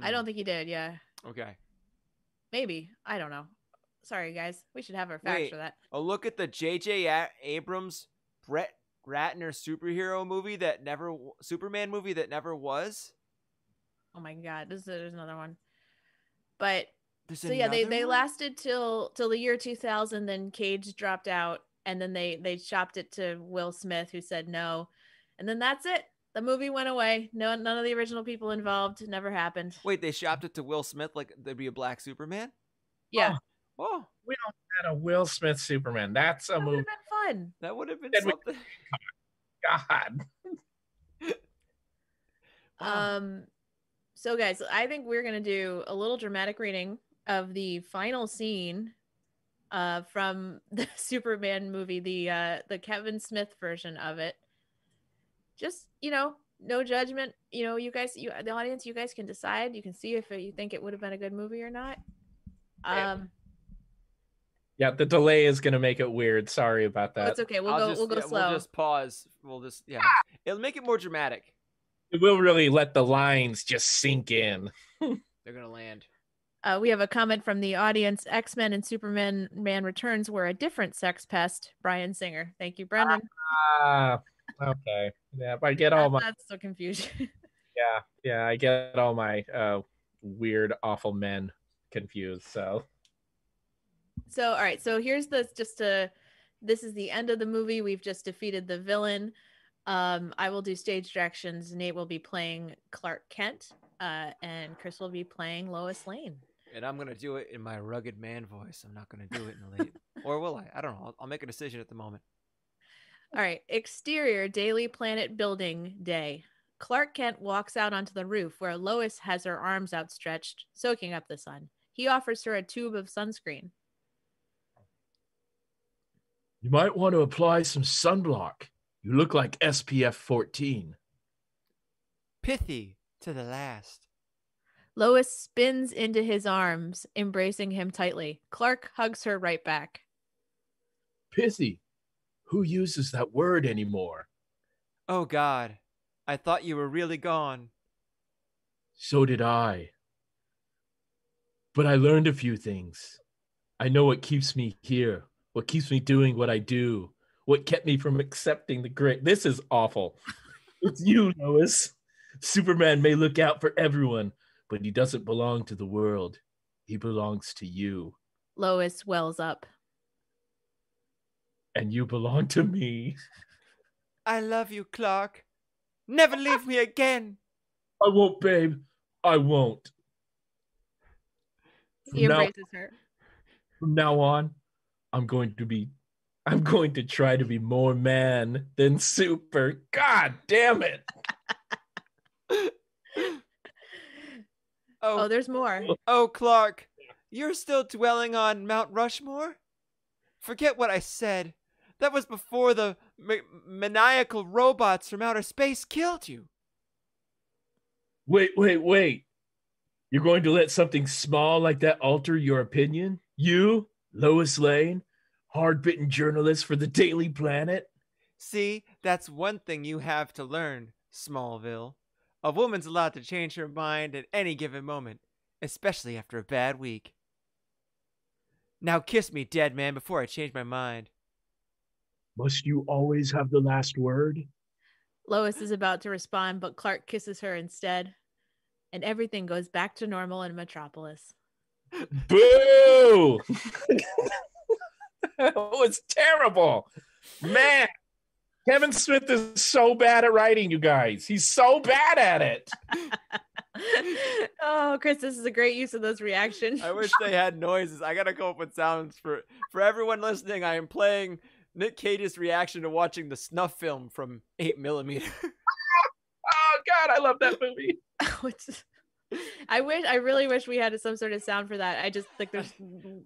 I don't think he did. Yeah. Okay. Maybe. I don't know. Sorry, guys. We should have our facts for that. A look at the J.J. Abrams Brett Ratner Superman movie that never was. Oh my God. There's another one. But so yeah, they lasted till the year 2000. Then Cage dropped out, and then they shopped it to Will Smith, who said no, and then that's it. The movie went away. None of the original people involved. Never happened. Wait, they shopped it to Will Smith like there'd be a black Superman? Yeah. Oh. We don't have a Will Smith Superman. That's a movie. That would have been something. God. So guys, I think we're gonna do a little dramatic reading of the final scene from the Superman movie, the Kevin Smith version of it. Just, no judgment. You guys, the audience, you guys can decide. You can see if you think it would have been a good movie or not. Yeah, the delay is going to make it weird. Sorry about that. It's okay. We'll go slow. We'll just pause. It'll make it more dramatic. It will really let the lines just sink in. They're going to land. We have a comment from the audience. X-Men and Superman Returns were a different sex pest. Brian Singer. Thank you, Brendan. Okay. Yeah, but I get all my That's so confusion. yeah, I get all my weird, awful men confused. So So, all right. So here's this is the end of the movie. We've just defeated the villain. I will do stage directions. Nate will be playing Clark Kent, and Chris will be playing Lois Lane. And I'm gonna do it in my rugged man voice. I'm not gonna do it in the late, or will I? I don't know. I'll make a decision at the moment. All right. Exterior Daily Planet Building Day. Clark Kent walks out onto the roof where Lois has her arms outstretched, soaking up the sun. He offers her a tube of sunscreen. you might want to apply some sunblock. You look like SPF 14. Pithy to the last. Lois spins into his arms, embracing him tightly. Clark hugs her right back. Pithy? Who uses that word anymore? Oh God, I thought you were really gone. So did I. But I learned a few things. I know what keeps me here, what keeps me doing what I do, what kept me from accepting the great. This is awful. It's you, Lois. Superman may look out for everyone, but he doesn't belong to the world. He belongs to you. Lois wells up. And you belong to me. I love you, Clark. Never leave me again. I won't, babe. I won't. He embraces her. From now on, I'm going to try to be more man than super. God damn it. Oh, there's more. Oh, Clark, you're still dwelling on Mount Rushmore? Forget what I said. That was before the maniacal robots from outer space killed you. Wait. You're going to let something small like that alter your opinion? You, Lois Lane, hard-bitten journalist for the Daily Planet? See, that's one thing you have to learn, Smallville. A woman's allowed to change her mind at any given moment, especially after a bad week. Now kiss me, dead man, before I change my mind. Must you always have the last word? Lois is about to respond, but Clark kisses her instead, and everything goes back to normal in Metropolis. Boo! That was terrible. Man, Kevin Smith is so bad at writing, you guys. He's so bad at it. Oh, Chris, this is a great use of those reactions. I wish they had noises. I gotta come up with sounds for everyone listening. I am playing Nic Cage's reaction to watching the snuff film from 8mm. Oh God, I love that movie. I really wish we had some sort of sound for that. I just like there's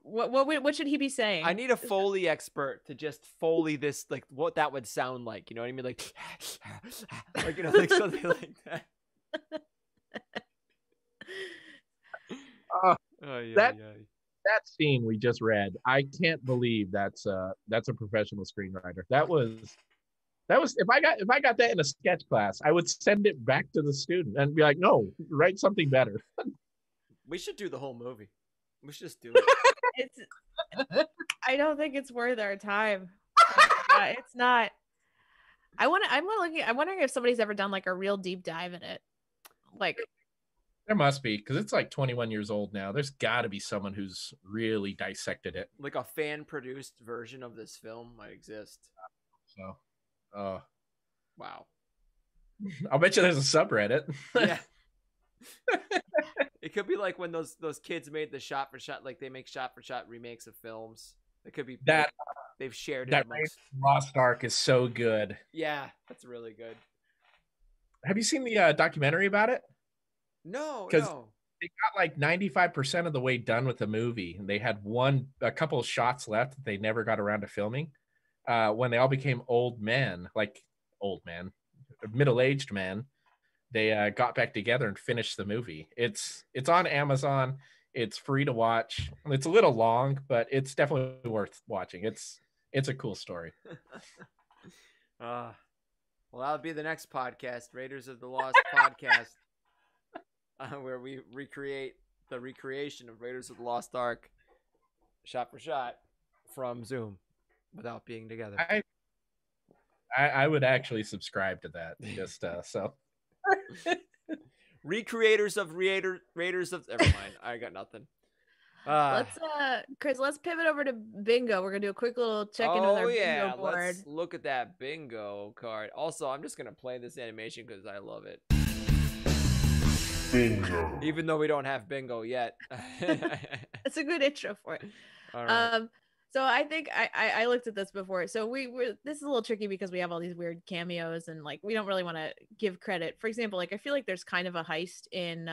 what should he be saying? I need a Foley expert to just Foley this, like what that would sound like. You know what I mean? Like you know, like something like that. That scene we just read, I can't believe that's a professional screenwriter. That was if I got that in a sketch class, I would send it back to the student and be like, no, write something better. We should do the whole movie. We should just do it. I don't think it's worth our time. It's not. I'm wondering if somebody's ever done like a real deep dive in it. Like there must be, because it's like 21 years old now. There's got to be someone who's really dissected it. Like a fan-produced version of this film might exist. So, wow. I'll bet you there's a subreddit. Yeah. It could be like when those kids made the shot-for-shot, like they make shot-for-shot remakes of films. It could be that they've shared it. That Lost Ark is so good. Yeah, that's really good. Have you seen the documentary about it? No. Because they got like 95% of the way done with the movie, and they had a couple of shots left that they never got around to filming. When they all became middle-aged men, they got back together and finished the movie. It's on Amazon. It's free to watch. It's a little long, but it's definitely worth watching. It's a cool story. Well, that'll be the next podcast, Raiders of the Lost podcast, where we recreate the recreation of Raiders of the Lost Ark, shot for shot, from Zoom, without being together. I would actually subscribe to that. Just so. Recreators of Raiders of. Never mind. I got nothing. Let's Chris, let's pivot over to bingo. We're gonna do a quick little check-in with our bingo board. Let's look at that bingo card. Also, I'm just gonna play this animation because I love it. Bingo. Even though we don't have bingo yet. It's a good intro for it. All right. So I think I looked at this before. So this is a little tricky because we have all these weird cameos and like we don't really want to give credit. For example, like I feel like there's kind of a heist in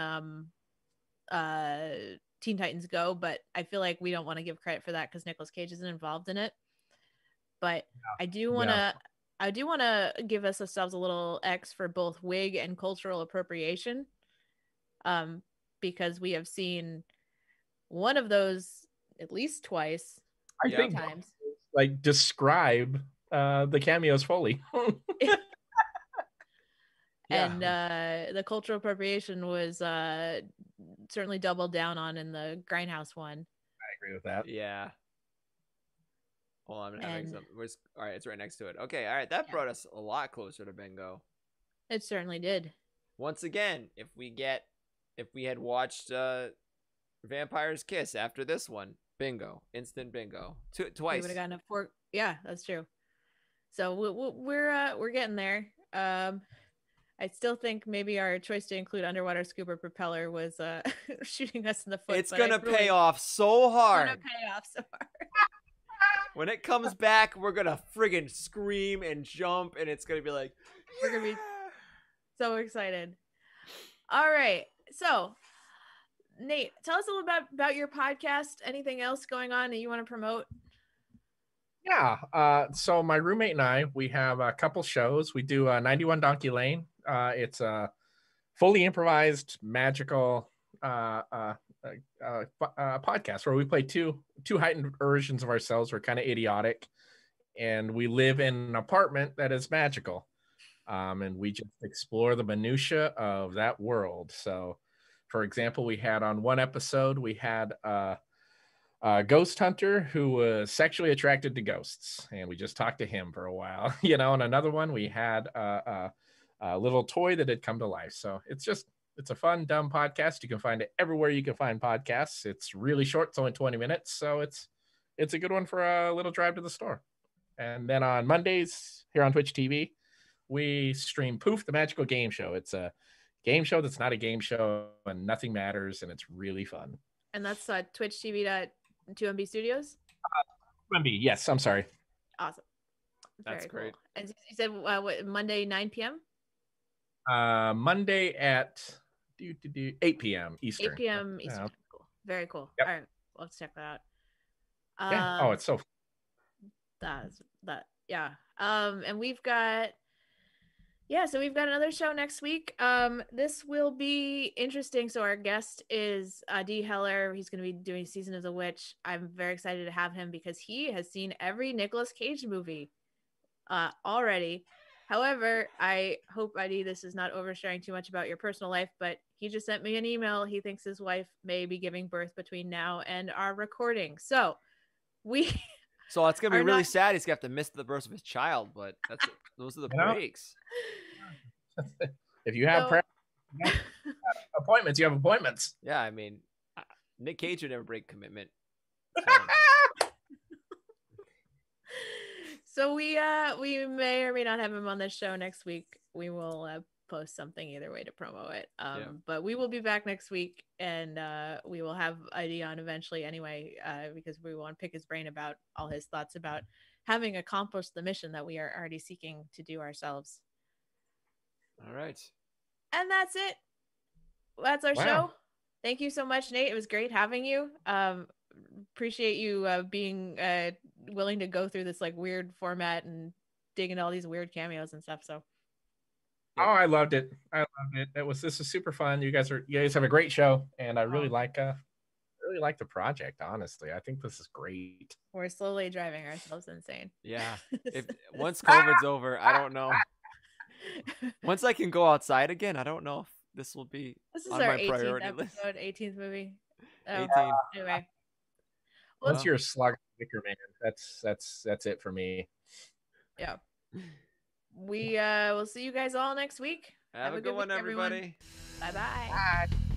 Teen Titans Go, but I feel like we don't want to give credit for that because Nicolas Cage isn't involved in it. But I do want to give us ourselves a little X for both wig and cultural appropriation, because we have seen one of those at least twice. I think times. Like describe the cameos fully. And the cultural appropriation was certainly doubled down on in the Grindhouse one. I agree with that. Yeah. Well, I'm having some. All right, it's right next to it. Okay, all right, that brought us a lot closer to bingo. It certainly did. Once again, if we had watched Vampire's Kiss after this one, bingo, instant bingo, twice. We would have gotten a 4. Yeah, that's true. So we're getting there. I still think maybe our choice to include underwater scuba propeller was shooting us in the foot. It's gonna pay off so hard. It's gonna pay off so hard. When it comes back, we're gonna friggin' scream and jump, and it's gonna be like, we're gonna be so excited. All right, so Nate, tell us a little bit about your podcast. Anything else going on that you want to promote? Yeah. So my roommate and I, we have a couple shows. We do 91 Donkey Lane. It's a fully improvised, magical podcast where we play two heightened versions of ourselves. We're kind of idiotic, and we live in an apartment that is magical. And we just explore the minutia of that world. So, for example, we had on one episode, we had a ghost hunter who was sexually attracted to ghosts, and we just talked to him for a while. And another one, we had a little toy that had come to life. So it's a fun, dumb podcast. You can find it everywhere you can find podcasts. It's really short. It's only 20 minutes. So it's a good one for a little drive to the store. And then on Mondays here on Twitch TV, we stream Poof, the Magical Game Show. It's a game show that's not a game show, and nothing matters, and it's really fun. And that's twitchtv.2MB Studios? 2MB, yes. I'm sorry. Awesome. That's very great. Cool. And you said what, Monday, 9 p.m.? Monday at 8 p.m. Eastern. 8 p.m. Eastern. Cool. Very cool. Yep. All right. Let's check that out. Yeah. Oh, it's so yeah. And we've got another show next week. This will be interesting. So our guest is D. Heller. He's going to be doing Season of the Witch. I'm very excited to have him because he has seen every Nicolas Cage movie already. However, I hope, ID, this is not oversharing too much about your personal life, but he just sent me an email. He thinks his wife may be giving birth between now and our recording. So So it's gonna be really sad. He's gonna have to miss the birth of his child, but those are the breaks. If you have appointments, you have appointments. Yeah, I mean, Nic Cage would never break commitment. So we may or may not have him on this show next week. We will post something either way to promo it. But we will be back next week, and we will have ID on eventually anyway, because we want to pick his brain about all his thoughts about having accomplished the mission that we are already seeking to do ourselves. All right. And that's it. That's our show. Thank you so much, Nate. It was great having you. Appreciate you being willing to go through this like weird format and dig into all these weird cameos and stuff. So I loved it. This is super fun. You guys have a great show, and I really like the project. Honestly, I think this is great. We're slowly driving ourselves insane. Yeah. Once COVID's over, I don't know. Once I can go outside again, I don't know if this will be on my priority list. 18th movie. 18. Anyway. Once you're a slug, Wicker Man, that's it for me. Yeah. we will see you guys all next week. Have a good one, week, everyone. everybody. Bye-bye. Bye.